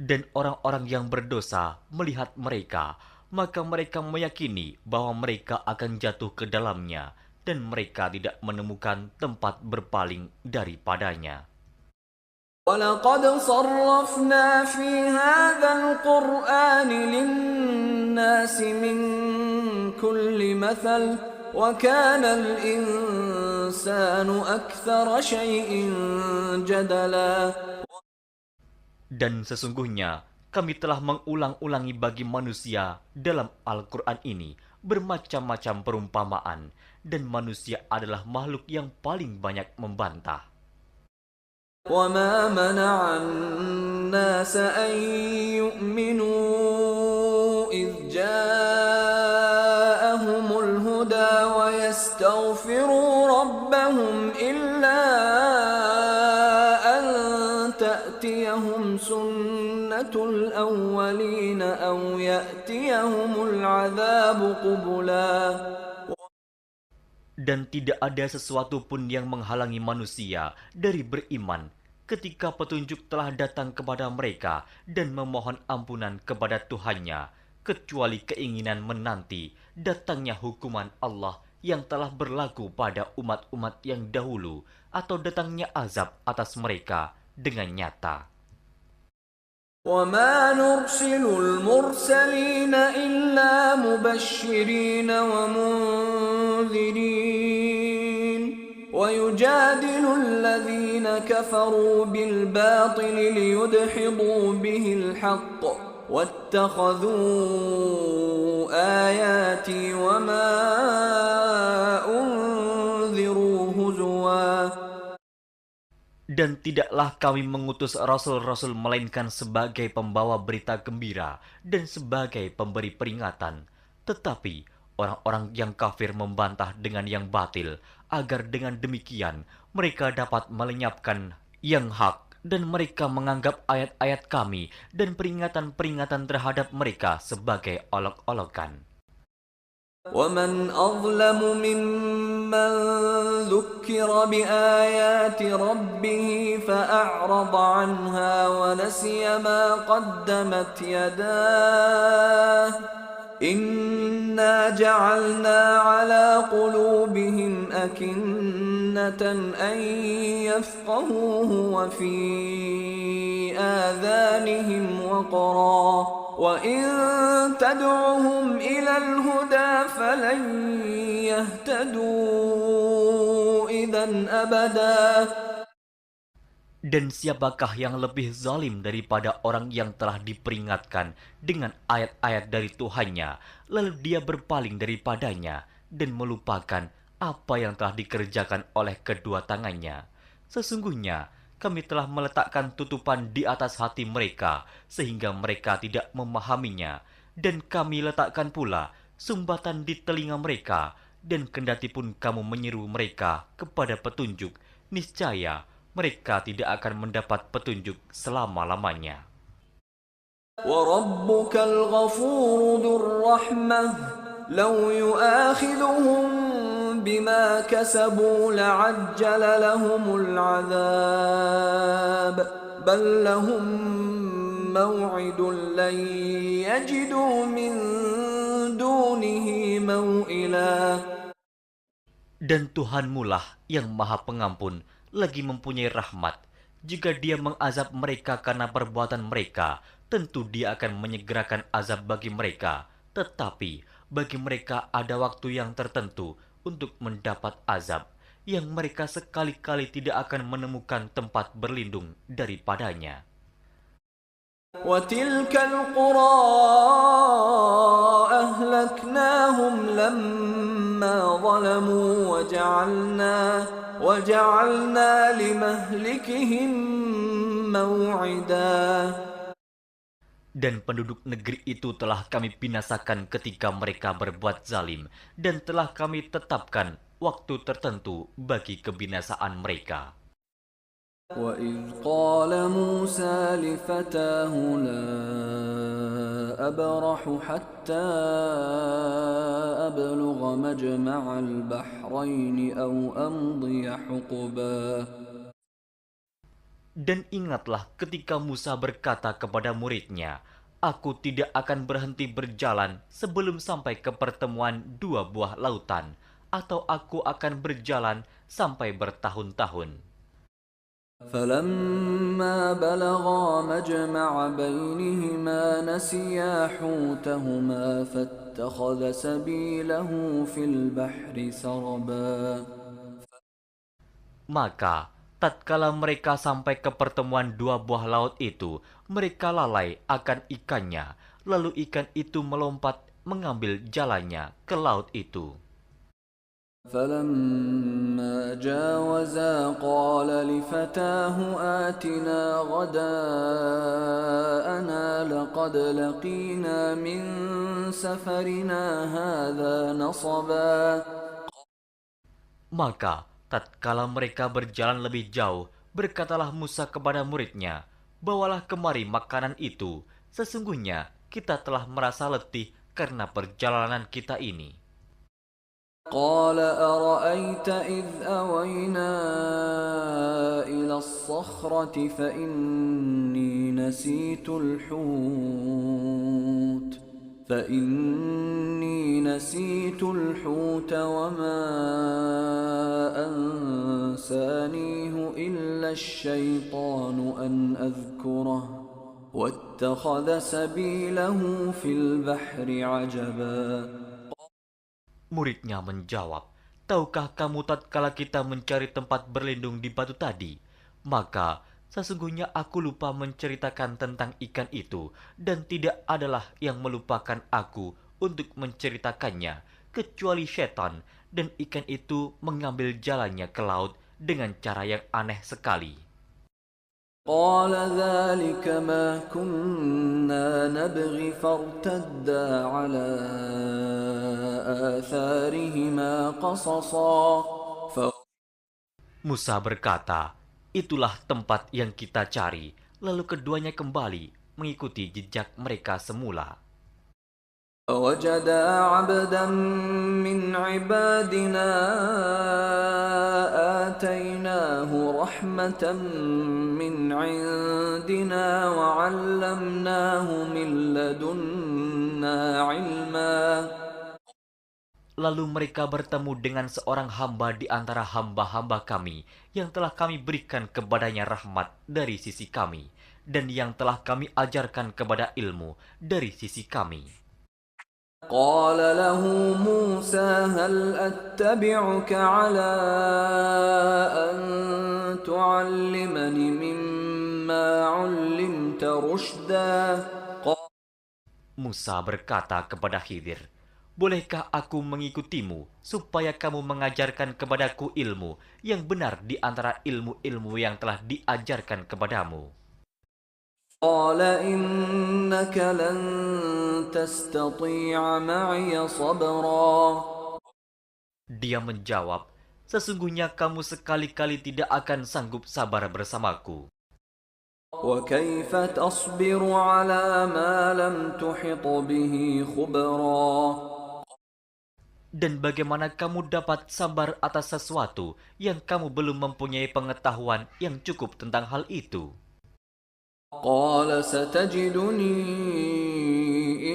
Dan orang-orang yang berdosa melihat mereka, maka mereka meyakini bahwa mereka akan jatuh ke dalamnya, dan mereka tidak menemukan tempat berpaling daripadanya. وَلَقَدْ صَرَّفْنَا فِي هَذَا الْقُرْآنِ لِلنَّاسِ مِنْ كُلِّ مَثَلٍ وَكَانَ الْإِنْسَانُ أَكْثَرَ شَيْءٍ جَدَلًا. Dan sesungguhnya kami telah mengulang-ulangi bagi manusia dalam Al-Quran ini bermacam-macam perumpamaan, dan manusia adalah makhluk yang paling banyak membantah. وَمَا مَنَعَ النَّاسَ أَن يُؤْمِنُوا إِذْ جَاءَهُمُ الْهُدَى وَيَسْتَغْفِرُوا رَبَّهُمْ إِلَّا أَن تَأْتِيَهُمْ سُنَّةُ الْأَوَّلِينَ أَوْ يَأْتِيَهُمُ الْعَذَابُ قُبُلًا. Dan tidak ada sesuatu pun yang menghalangi manusia dari beriman ketika petunjuk telah datang kepada mereka dan memohon ampunan kepada Tuhannya, kecuali keinginan menanti datangnya hukuman Allah yang telah berlaku pada umat-umat yang dahulu, atau datangnya azab atas mereka dengan nyata. وَمَا نُرْسِلُ الْمُرْسَلِينَ إِلَّا مُبَشِّرِينَ وَمُنذِرِينَ وَيُجَادِلُ الَّذِينَ كَفَرُوا بِالْبَاطِلِ لِيُدْحِضُوا بِهِ الْحَقَّ وَاتَّخَذُوا آيَاتِي وَمَا أُنذِرُوا هُزُوًا. Dan tidaklah kami mengutus rasul-rasul melainkan sebagai pembawa berita gembira dan sebagai pemberi peringatan. Tetapi orang-orang yang kafir membantah dengan yang batil, agar dengan demikian mereka dapat melenyapkan yang hak, dan mereka menganggap ayat-ayat kami dan peringatan-peringatan terhadap mereka sebagai olok-olokan. وَمَنْ أَظْلَمُ مِمَّنْ ذُكِّرَ بِآيَاتِ رَبِّهِ فَأَعْرَضَ عَنْهَا وَنَسِيَ مَا قَدَّمَتْ يَدَاهُ إِنَّا جَعَلْنَا عَلَى قُلُوبِهِمْ أَكِنَّةً أَنْ يَفْقَهُوهُ وَفِي آذَانِهِمْ وَقْرًا وَإِن تَدْعُهُمْ إِلَى الْهُدَى فَلَنْ يَهْتَدُوا إِذًا أَبَدًا. Dan siapakah yang lebih zalim daripada orang yang telah diperingatkan dengan ayat-ayat dari Tuhannya, lalu dia berpaling daripadanya dan melupakan apa yang telah dikerjakan oleh kedua tangannya. Sesungguhnya kami telah meletakkan tutupan di atas hati mereka sehingga mereka tidak memahaminya, dan kami letakkan pula sumbatan di telinga mereka, dan kendatipun kamu menyeru mereka kepada petunjuk, niscaya mereka tidak akan mendapat petunjuk selama-lamanya. وَرَبُّكَ الْغَفُورُ ذُو الرَّحْمَةِ لَوْ يُؤَاخِذُهُم بِمَا كَسَبُوا لَعَجَّلَ لَهُمُ الْعَذَابَ بَل لَّهُم مَّوْعِدٌ لَّن يَجِدُوا مِن دُونِهِ مَوْئِلًا. Dan Tuhanmulah yang Maha Pengampun, lagi mempunyai rahmat. Jika Dia mengazab mereka karena perbuatan mereka, tentu Dia akan menyegerakan azab bagi mereka. Tetapi bagi mereka ada waktu yang tertentu untuk mendapat azab, yang mereka sekali-kali tidak akan menemukan tempat berlindung daripadanya. وتلك القرى أهلكناهم لما ظلموا وجعلنا لمهلكهم موعدا. Dan penduduk negeri itu telah kami binasakan ketika mereka berbuat zalim, dan telah kami tetapkan waktu tertentu bagi kebinasaan mereka. وَإِذْ قَالَ مُوسَى لِفَتَاهُ لَا أَبْرَحُ حَتَّى أَبْلُغَ مَجْمَعَ الْبَحْرَيْنِ أَوْ أَمْضِيَ حُقُبًا. Dan ingatlah ketika Musa berkata kepada muridnya, "Aku tidak akan berhenti berjalan sebelum sampai ke pertemuan dua buah lautan, atau aku akan berjalan sampai bertahun-tahun." فَلَمَّا بَلَغَا مَجْمَعَ بَيْنِهِمَا نَسِيَا حُوتَهُمَا فَاتَّخَذَ سَبِيلَهُ فِي الْبَحْرِ سَرَبًا. Maka, tatkala mereka sampai ke pertemuan dua buah laut itu, mereka lalai akan ikannya, lalu ikan itu melompat mengambil jalannya ke laut itu. فَلَمَّا جَاوَزَا قَالَ لِفَتَاهُ آتِنَا غَدَاءَنَا لَقَدْ لَقِينَا مِنْ سَفَرِنَا هَذَا نَصَبًا. Maka, tatkala mereka berjalan lebih jauh, berkatalah Musa kepada muridnya, "Bawalah kemari makanan itu, sesungguhnya kita telah merasa letih karena perjalanan kita ini." قَالَ أَرَأَيْتَ إِذْ أَوَيْنَا إِلَى الصَّخْرَةِ فَإِنِّي نَسِيتُ الْحُوتَ وَمَا أَنسَانِيهُ إِلَّا الشَّيْطَانُ أَنْ أَذْكُرَهُ وَاتَّخَذَ سَبِيلَهُ فِي الْبَحْرِ عَجَبًا. Muridnya menjawab, "Tahukah kamu tatkala kita mencari tempat berlindung di batu tadi? Maka, sesungguhnya aku lupa menceritakan tentang ikan itu, dan tidak adalah yang melupakan aku untuk menceritakannya, kecuali setan, dan ikan itu mengambil jalannya ke laut dengan cara yang aneh sekali." قَالَ ذَلِكَ مَا كُنَّا نَبْغِ فَارْتَدَّا عَلَىٰ آثَارِهِمَا قَصَصًا. Musa berkata, "Itulah tempat yang kita cari." Lalu keduanya kembali mengikuti jejak mereka semula. فَوَجَدَا عَبْدًا مِّنْ عِبَادِنَا آتَيْنَاهُ رَحْمَةً مِّنْ عِندِنَا وَعَلَّمْنَاهُ مِن لَّدُنَّا عِلْمًا. Lalu mereka bertemu dengan seorang hamba di antara hamba-hamba kami, yang telah kami berikan kepadanya rahmat dari sisi kami, dan yang telah kami ajarkan kepada ilmu dari sisi kami. قَالَ لَهُ مُوسَى هَلْ أَتَّبِعُكَ عَلَىٰ أَن تُعَلِّمَنِ مِمَّا عُلِّمْتَ رُشْدًا. Musa berkata kepada Khidir, "Bolehkah aku mengikutimu supaya kamu mengajarkan kepadaku ilmu yang benar di antara ilmu-ilmu yang telah diajarkan kepadamu?" قَالَ إِنَّكَ لَن تَسْتَطِيعَ مَعِيَ صَبْرًا. Dia menjawab, "Sesungguhnya kamu sekali-kali tidak akan sanggup sabar bersamaku. وَكَيْفَ تَصْبِرُ عَلَىٰ مَا لَمْ تُحِطْ بِهِ خُبْرًا. Dan bagaimana kamu dapat sabar atas sesuatu yang kamu belum mempunyai pengetahuan yang cukup tentang hal itu?" قَالَ سَتَجِدُنِي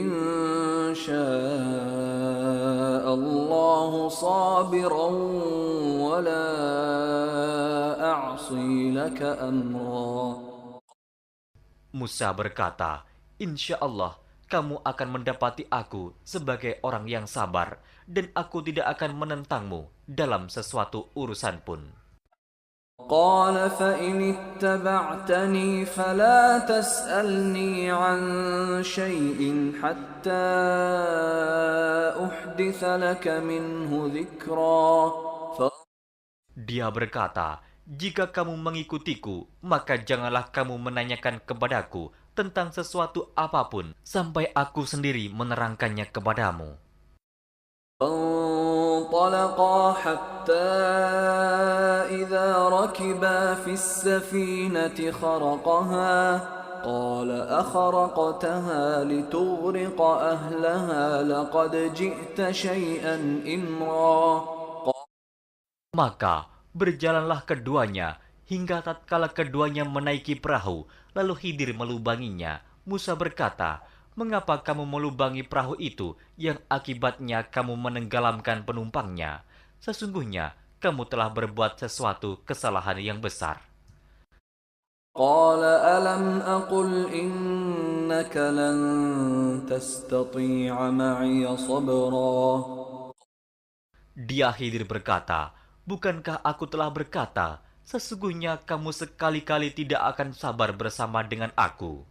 إِن شَاءَ اللَّهُ صَابِرًا وَلَا أَعْصِي لَكَ أَمْرًا. Musa berkata, "Insya Allah, kamu akan mendapati aku sebagai orang yang sabar, dan aku tidak akan menentangmu dalam sesuatu urusan pun." قال فإن اتبعتني فلا تسألني عن شيء حتى أحدث لك منه ذكرا. Dia berkata, "Jika kamu mengikutiku, maka janganlah kamu menanyakan kepadaku tentang sesuatu apapun sampai aku sendiri menerangkannya kepadamu." فانطلقا حتى إذا ركبا في السفينة خرقها قال أخرقتها لتغرق أهلها لقد جئت شيئا إمرا. Maka berjalanlah keduanya hingga tatkala keduanya menaiki perahu, lalu Khidir melubanginya. Musa berkata, "Mengapa kamu melubangi perahu itu yang akibatnya kamu menenggelamkan penumpangnya? Sesungguhnya kamu telah berbuat sesuatu kesalahan yang besar." قال ألم أقل إنك لن تستطيع معي صبرا. Dia Khidir berkata, "Bukankah aku telah berkata, sesungguhnya kamu sekali-kali tidak akan sabar bersama dengan aku?"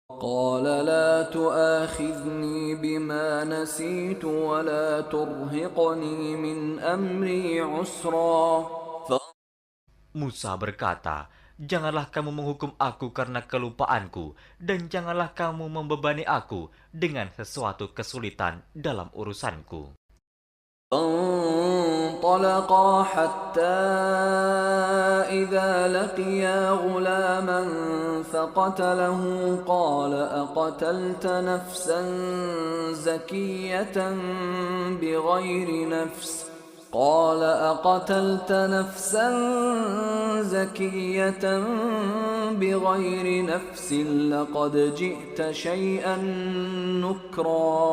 قال لا تؤاخذني بما نسيت ولا ترهقني من أمري عسرا. Musa berkata, "Janganlah kamu menghukum aku karena kelupaanku, dan janganlah kamu membebani aku dengan sesuatu kesulitan dalam urusanku." فانطلقا حتى إذا لقيا غلاما فقتله قال أقتلت نفسا زكية بغير نفس لقد جئت شيئا نكرا.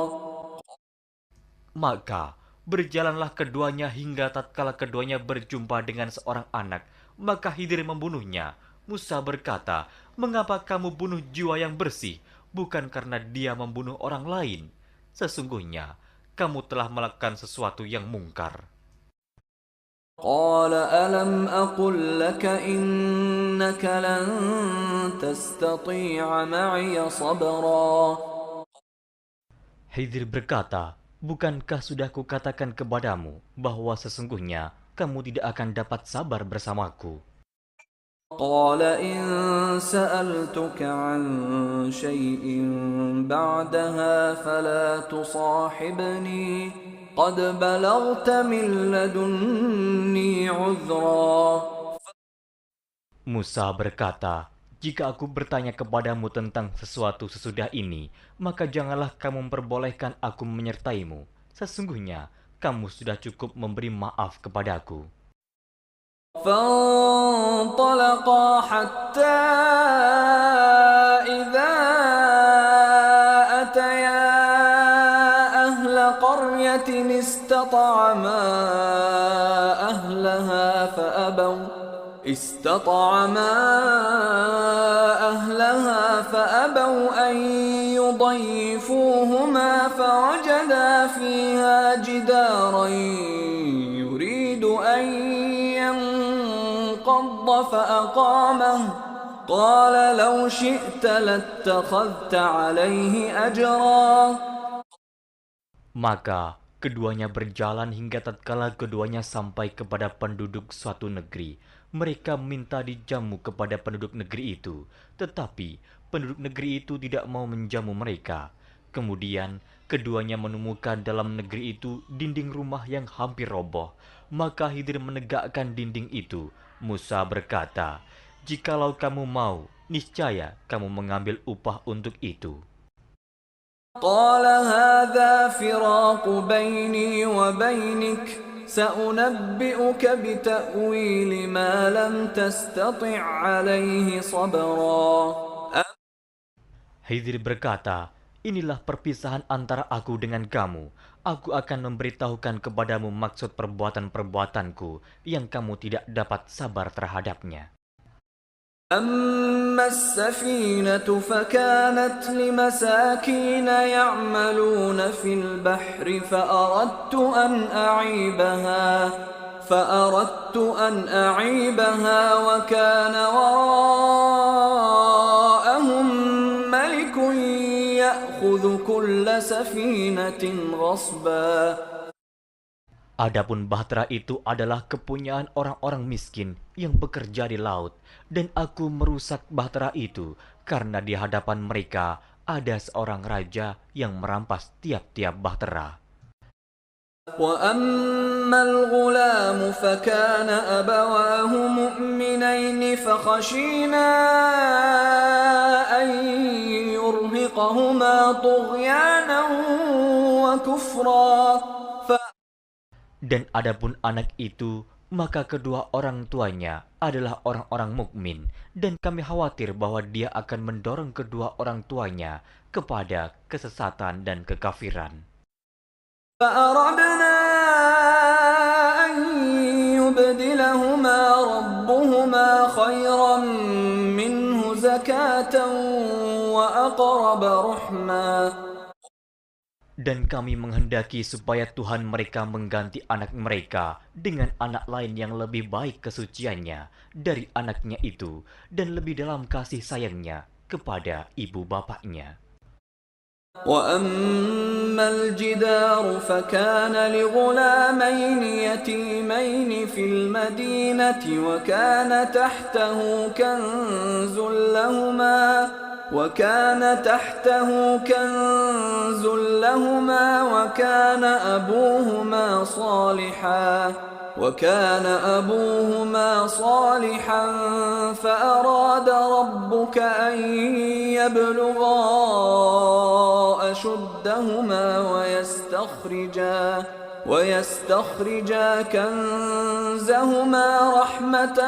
Maka berjalanlah keduanya hingga tatkala keduanya berjumpa dengan seorang anak, maka Khidir membunuhnya. Musa berkata, "Mengapa kamu bunuh jiwa yang bersih, bukan karena dia membunuh orang lain? Sesungguhnya kamu telah melakukan sesuatu yang mungkar." قال ألم أقل لك إنك لن تستطيع معي صبرا. Khidir berkata, "Bukankah sudah kukatakan kepadamu bahwa sesungguhnya kamu tidak akan dapat sabar bersamaku?" قال إن سألتك عن شيء بعدها فلا تصاحبني قد بلغت من لدني عذرا. Musa berkata, "Jika aku bertanya kepadamu tentang sesuatu sesudah ini, maka janganlah kamu memperbolehkan aku menyertaimu. Sesungguhnya kamu sudah cukup memberi maaf kepadaku." فانطلقا حتى إذا أتيا أهل قرية استطعما أهلها فأبوا أن يضيفوهما فوجدا فيها جدارا يريد أن ينقض فأقامه قال لو شئت لاتخذت عليه أجرا. Maka keduanya berjalan hingga tatkala keduanya sampai kepada penduduk suatu negeri. Mereka minta dijamu kepada penduduk negeri itu, tetapi penduduk negeri itu tidak mau menjamu mereka. Kemudian keduanya menemukan dalam negeri itu dinding rumah yang hampir roboh. Maka Khidir menegakkan dinding itu. Musa berkata, "Jikalau kamu mau, niscaya kamu mengambil upah untuk itu." قال هذا فراق بيني وبينك سأنبئك بتأويل ما لم تستطع عليه صبرا. Khidir berkata, "Inilah perpisahan antara aku dengan kamu. Aku akan memberitahukan kepadamu maksud perbuatan-perbuatanku yang kamu tidak dapat sabar terhadapnya." أما السفينة فكانت لمساكين يعملون في البحر فأردت فأردت أن أعيبها وكان وراءهم ملك يأخذ كل سفينة غصبا. Adapun bahtera itu adalah kepunyaan orang-orang miskin yang bekerja di laut, dan aku merusak bahtera itu karena di hadapan mereka ada seorang raja yang merampas tiap-tiap bahtera. وأما الغلام فكان أبواه مؤمنين فخشينا أن يرهقهما طغيانا وكفرا. Dan adapun anak itu, maka kedua orang tuanya adalah orang-orang mukmin, dan kami khawatir bahwa dia akan mendorong kedua orang tuanya kepada kesesatan dan kekafiran. فأردنا أن يبدلهما ربهما خيرا منه زكاة وأقرب رحما. Dan kami menghendaki supaya Tuhan mereka mengganti anak mereka dengan anak lain yang lebih baik kesuciannya dari anaknya itu, dan lebih dalam kasih sayangnya kepada ibu bapaknya. وأما الجدار فكان لغلامين يتيمين في المدينة وكان تحته كنز لهما وكان أبوهما صالحا فأراد ربك أن يبلغا أشدهما ويستخرجا كنزهما رحمة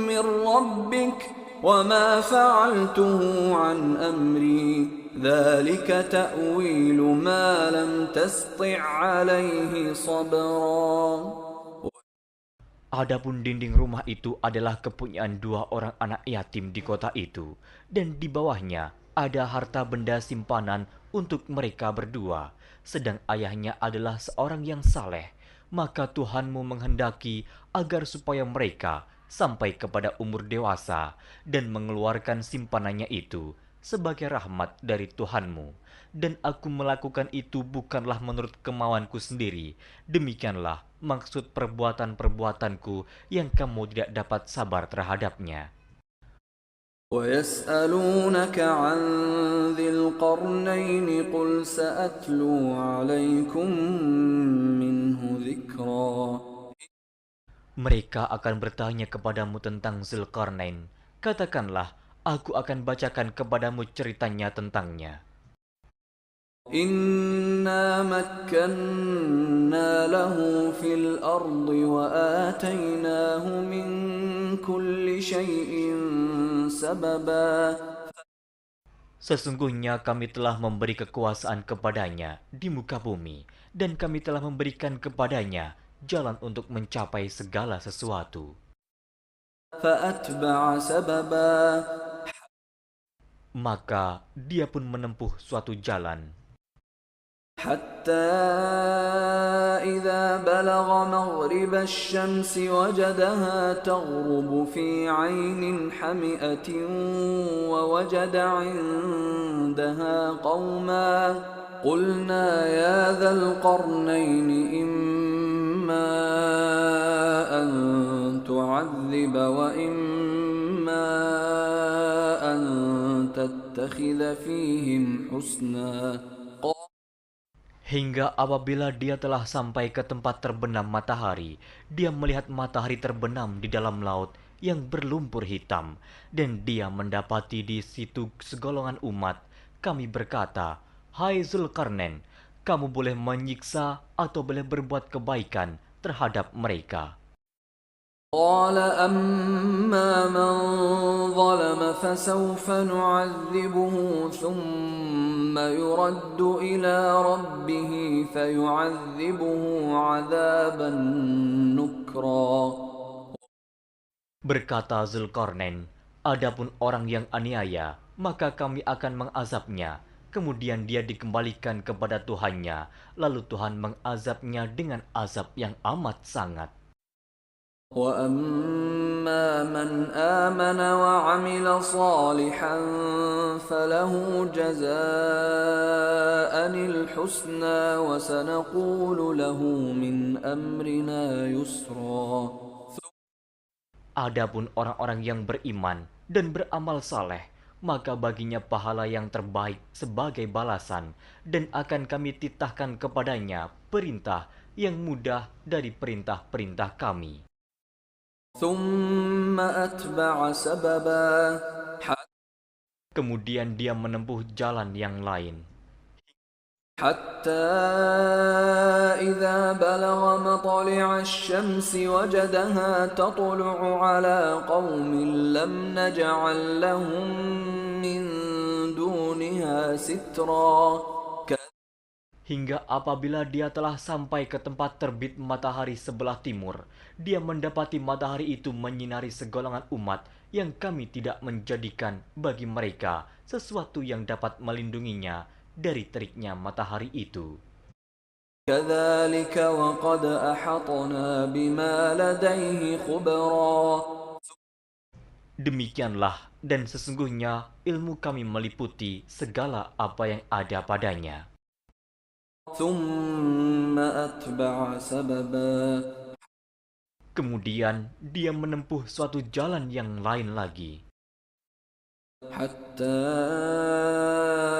من ربك وما فعلته عن أمري ذلك تأويل ما لم تسطع عليه صبرا. Adapun dinding rumah itu adalah kepunyaan dua orang anak yatim di kota itu, dan di bawahnya ada harta benda simpanan untuk mereka berdua, sedang ayahnya adalah seorang yang saleh. Maka Tuhanmu menghendaki agar supaya mereka sampai kepada umur dewasa dan mengeluarkan simpanannya itu sebagai rahmat dari Tuhanmu. Dan aku melakukan itu bukanlah menurut kemauanku sendiri. Demikianlah maksud perbuatan-perbuatanku yang kamu tidak dapat sabar terhadapnya. وَيَسْأَلُونَكَ عَنْ ذِي الْقَرْنَيْنِ قُلْ سَأَتْلُو عَلَيْكُمْ مِنْهُ ذِكْرًا. Mereka akan bertanya kepadamu tentang Zulkarnain. Katakanlah, aku akan bacakan kepadamu ceritanya tentangnya. إِنَّا مَكَّنَّا لَهُ فِي الْأَرْضِ وَآتَيْنَاهُ مِنْ كُلِّ شَيْءٍ سَبَبًا. Sesungguhnya kami telah memberi kekuasaan kepadanya di muka bumi, dan kami telah memberikan kepadanya jalan untuk mencapai segala sesuatu. فَأَتْبَعَ سَبَبًا. Maka dia pun menempuh suatu jalan. حتى إذا بلغ مغرب الشمس وجدها تغرب في عين حمئة ووجد عندها قوما قلنا يا ذا القرنين إما أن تعذب وإما أن تتخذ فيهم حسنا. Hingga apabila dia telah sampai ke tempat terbenam matahari, dia melihat matahari terbenam di dalam laut yang berlumpur hitam, dan dia mendapati di situ segolongan umat. Kami berkata, "Hai Zulkarnain, kamu boleh menyiksa atau boleh berbuat kebaikan terhadap mereka." قال أما من ظلم فسوف نعذبه ثم يرد إلى ربه فيعذبه عذابا نكرا. Berkata Zulkarnain, adapun orang yang aniaya, maka kami akan mengazabnya. Kemudian dia dikembalikan kepada Tuhannya, lalu Tuhan mengazabnya dengan azab yang amat sangat. وأما من آمن وعمل صالحا فله جزاء الحسنى وسنقول له من أمرنا يسرا. Adapun orang-orang yang beriman dan beramal saleh, maka baginya pahala yang terbaik sebagai balasan, dan akan kami titahkan kepadanya perintah yang mudah dari perintah-perintah kami. ثم أتبع سببا Kemudian dia menempuh jalan yang lain. حتى إذا بلغ مطلع الشمس وجدها تطلع على قوم لم نجعل لهم من دونها سترا. Hingga apabila dia telah sampai ke tempat terbit matahari sebelah timur, dia mendapati matahari itu menyinari segolongan umat yang kami tidak menjadikan bagi mereka sesuatu yang dapat melindunginya dari teriknya matahari itu. كذلك وقد أحطنا بما لديه خبرا. Demikianlah, dan sesungguhnya ilmu kami meliputi segala apa yang ada padanya. ثم أتبع سببا. Kemudian dia menempuh suatu jalan yang lain lagi. حتى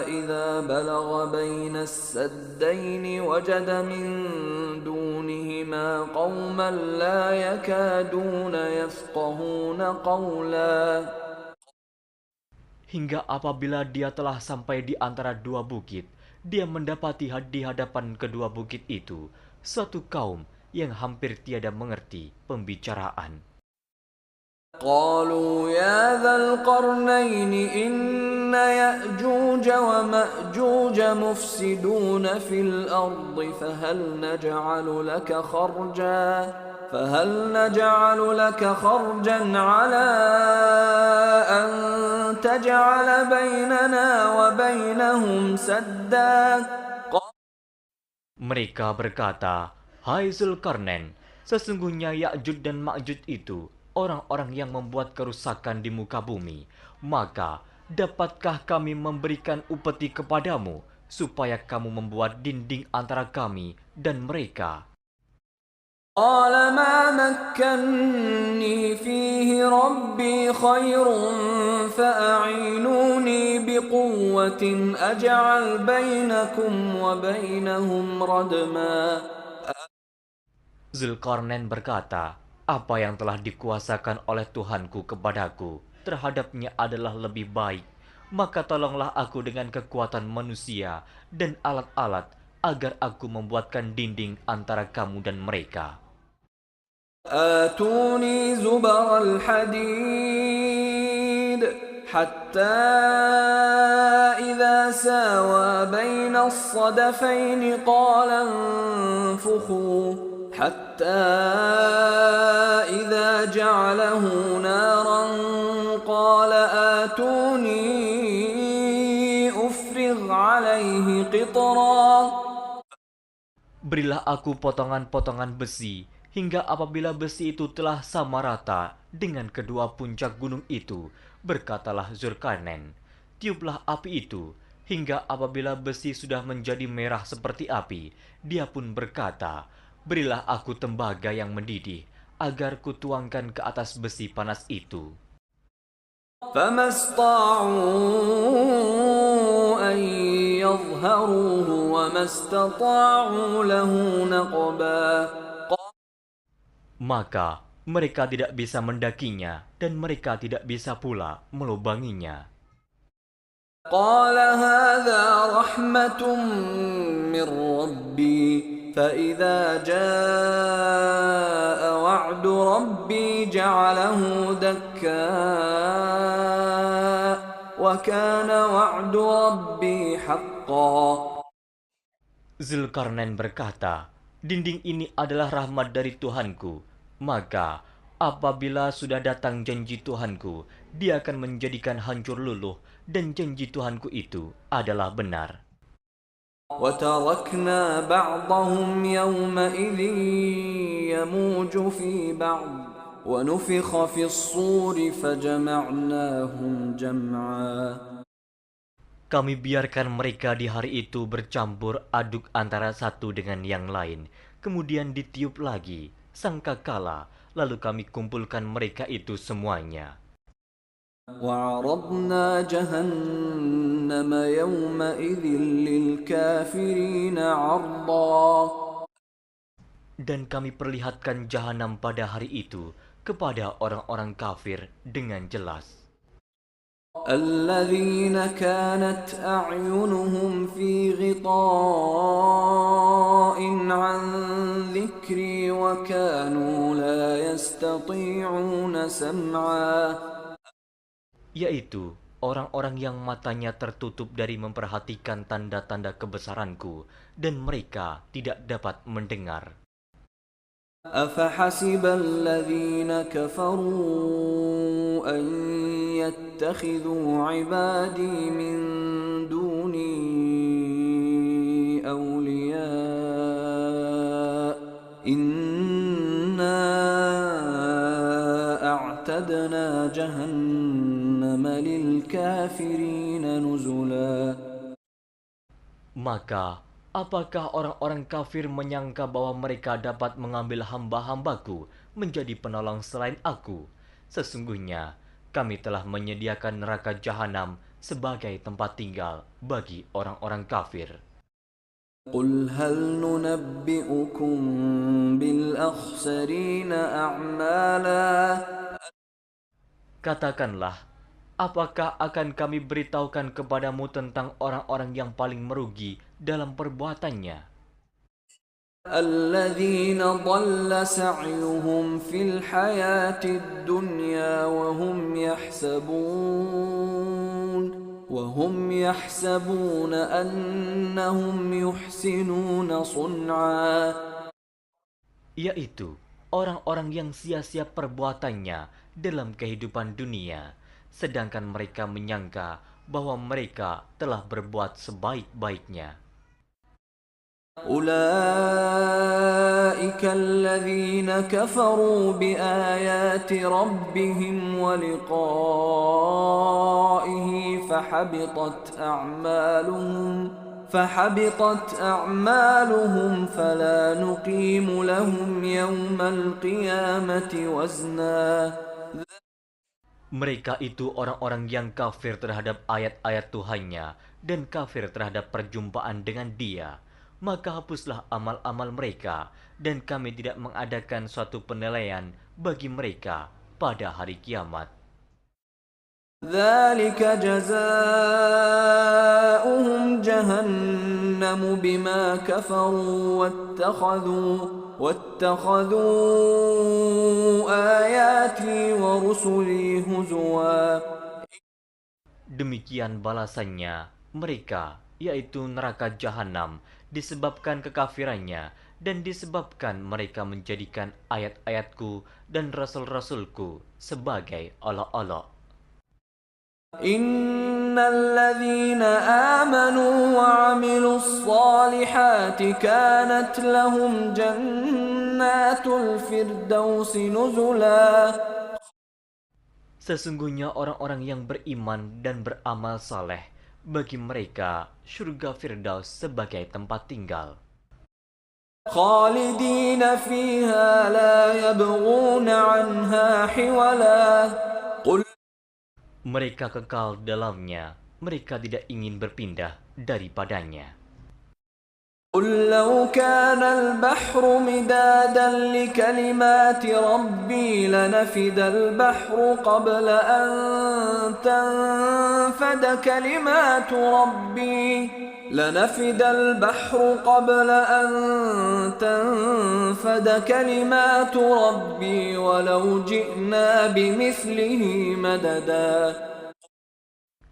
إذا بلغ بين السدين وجد من دونهما قوما لا يكادون يفقهون قولا. Hingga apabila dia telah sampai di antara dua bukit, dia mendapati di hadapan kedua bukit itu suatu kaum yang hampir tiada mengerti pembicaraan. قالوا يا ذا القرنين إن يأجوج ومأجوج مفسدون في الأرض فهل نجعل لك خرجا على أن تجعل بيننا وبينهم سدا. Mereka berkata, "Hai Zulkarnain, sesungguhnya Ya'juj dan Ma'juj itu orang-orang yang membuat kerusakan di muka bumi. Maka, dapatkah kami memberikan upeti kepadamu, supaya kamu membuat dinding antara kami dan mereka?" قال ما مكني فيه ربي خير فأعينوني بقوة أجعل بينكم وبينهم ردما. Zulkarnain berkata, "Apa yang telah dikuasakan oleh Tuhanku kepadaku terhadapnya adalah lebih baik. Maka tolonglah aku dengan kekuatan manusia dan alat-alat agar aku membuatkan dinding antara kamu dan mereka." آتوني زبر الحديد حتى إذا ساوى بين الصدفين قال انفخوا حتى إذا جعله نارا قال آتوني أفرغ عليه قطرا. Berilah aku potongan-potongan besi, hingga apabila besi itu telah sama rata dengan kedua puncak gunung itu, berkatalah Zulkarnain, "Tiuplah api itu," hingga apabila besi sudah menjadi merah seperti api, dia pun berkata, "Berilah aku tembaga yang mendidih, agar kutuangkan ke atas besi panas itu." فما استطاعوا أن يظهروه وما استطاعوا له نقبا. Maka mereka tidak bisa mendakinya, dan mereka tidak bisa pula melubanginya. قال هذا رحمة من ربي فإذا جاء وعد ربي جعله دكا وكان وعد ربي حقا. Zulkarnain berkata, "Dinding ini adalah rahmat dari Tuhanku. Maka, apabila sudah datang janji Tuhanku, dia akan menjadikan hancur luluh, dan janji Tuhanku itu adalah benar." وتركنا بعضهم يومئذ يموج في بعض ونفخ في الصور فجمعناهم جمعا. Kami biarkan mereka di hari itu bercampur aduk antara satu dengan yang lain. Kemudian ditiup lagi sangkakala, lalu kami kumpulkan mereka itu semuanya. وعرضنا جهنم يومئذ للكافرين عرضا. Dan kami perlihatkan jahanam pada hari itu kepada orang-orang kafir dengan jelas. الذين كانت أعينهم في غطاء عن ذكري وكانوا لا يستطيعون سمعا. Yaitu orang-orang yang matanya tertutup dari memperhatikan tanda-tanda kebesaranku, dan mereka tidak dapat mendengar. أفحسب الذين كفروا أن يتخذوا عبادي من دوني أولياء إنا أعتدنا جهنم للكافرين نزلا. Maka, apakah orang-orang kafir menyangka bahwa mereka dapat mengambil hamba-hambaku menjadi penolong selain aku? Sesungguhnya, kami telah menyediakan neraka jahanam sebagai tempat tinggal bagi orang-orang kafir. قل هل ننبئكم بالأخسرين أعمالا. Katakanlah, apakah akan kami beritahukan kepadamu tentang orang-orang yang paling merugi dalam perbuatannya? الذين ضل سعيهم في الحياة الدنيا وهم يحسبون أنهم يحسنون صنعا. Yaitu orang-orang yang sia-sia perbuatannya dalam kehidupan dunia, sedangkan mereka menyangka bahwa mereka telah berbuat sebaik-baiknya. أولئك الذين كفروا بآيات ربهم ولقائه فحبطت أعمالهم فلا نقيم لهم يوم القيامة وزنا. Mereka itu orang-orang yang kafir terhadap ayat-ayat Tuhannya dan kafir terhadap perjumpaan dengan Dia. Maka hapuslah amal-amal mereka, dan kami tidak mengadakan suatu penilaian bagi mereka pada hari kiamat. ذلك جزاؤهم جهنم بما كفروا واتخذوا آياتي ورسلي هزوا. Demikian balasannya mereka, yaitu neraka jahanam, disebabkan kekafirannya dan disebabkan mereka menjadikan ayat-ayatku dan rasul-rasulku sebagai olok-olok. إن الذين آمنوا وعملوا الصالحات كانت لهم جنات الفردوس نزلا. Sesungguhnya orang-orang yang beriman dan beramal saleh, bagi mereka surga Firdaus sebagai tempat tinggal. خالدين فيها لا يبغون عنها حولا. Mereka kekal dalamnya, mereka tidak ingin berpindah daripadanya. قل لو كان البحر مدادا لكلمات ربي لنفد البحر قبل أن تنفد كلمات ربي ولو جئنا بمثله مددا.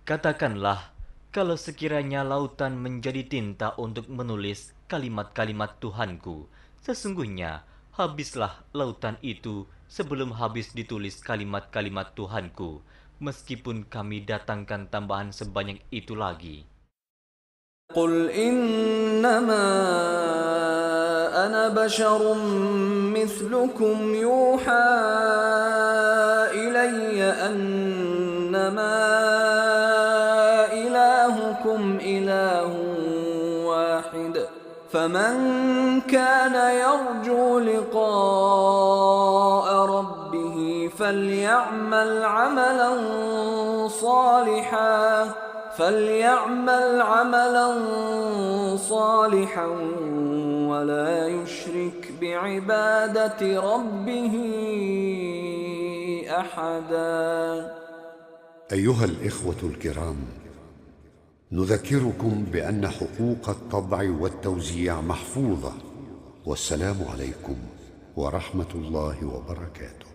Katakanlah, kalau sekiranya lautan menjadi tinta untuk menulis kalimat-kalimat Tuhanku, sesungguhnya habislah lautan itu sebelum habis ditulis kalimat-kalimat Tuhanku, meskipun kami datangkan tambahan sebanyak itu lagi. قل إنما أنا بشر مثلكم يوحى إلي أنما إلهكم إله واحد فمن كان يرجو لقاء ربه فليعمل عملا صالحا ولا يشرك بعبادة ربه أحدا. أيها الإخوة الكرام، نذكركم بأن حقوق الطبع والتوزيع محفوظة، والسلام عليكم ورحمة الله وبركاته.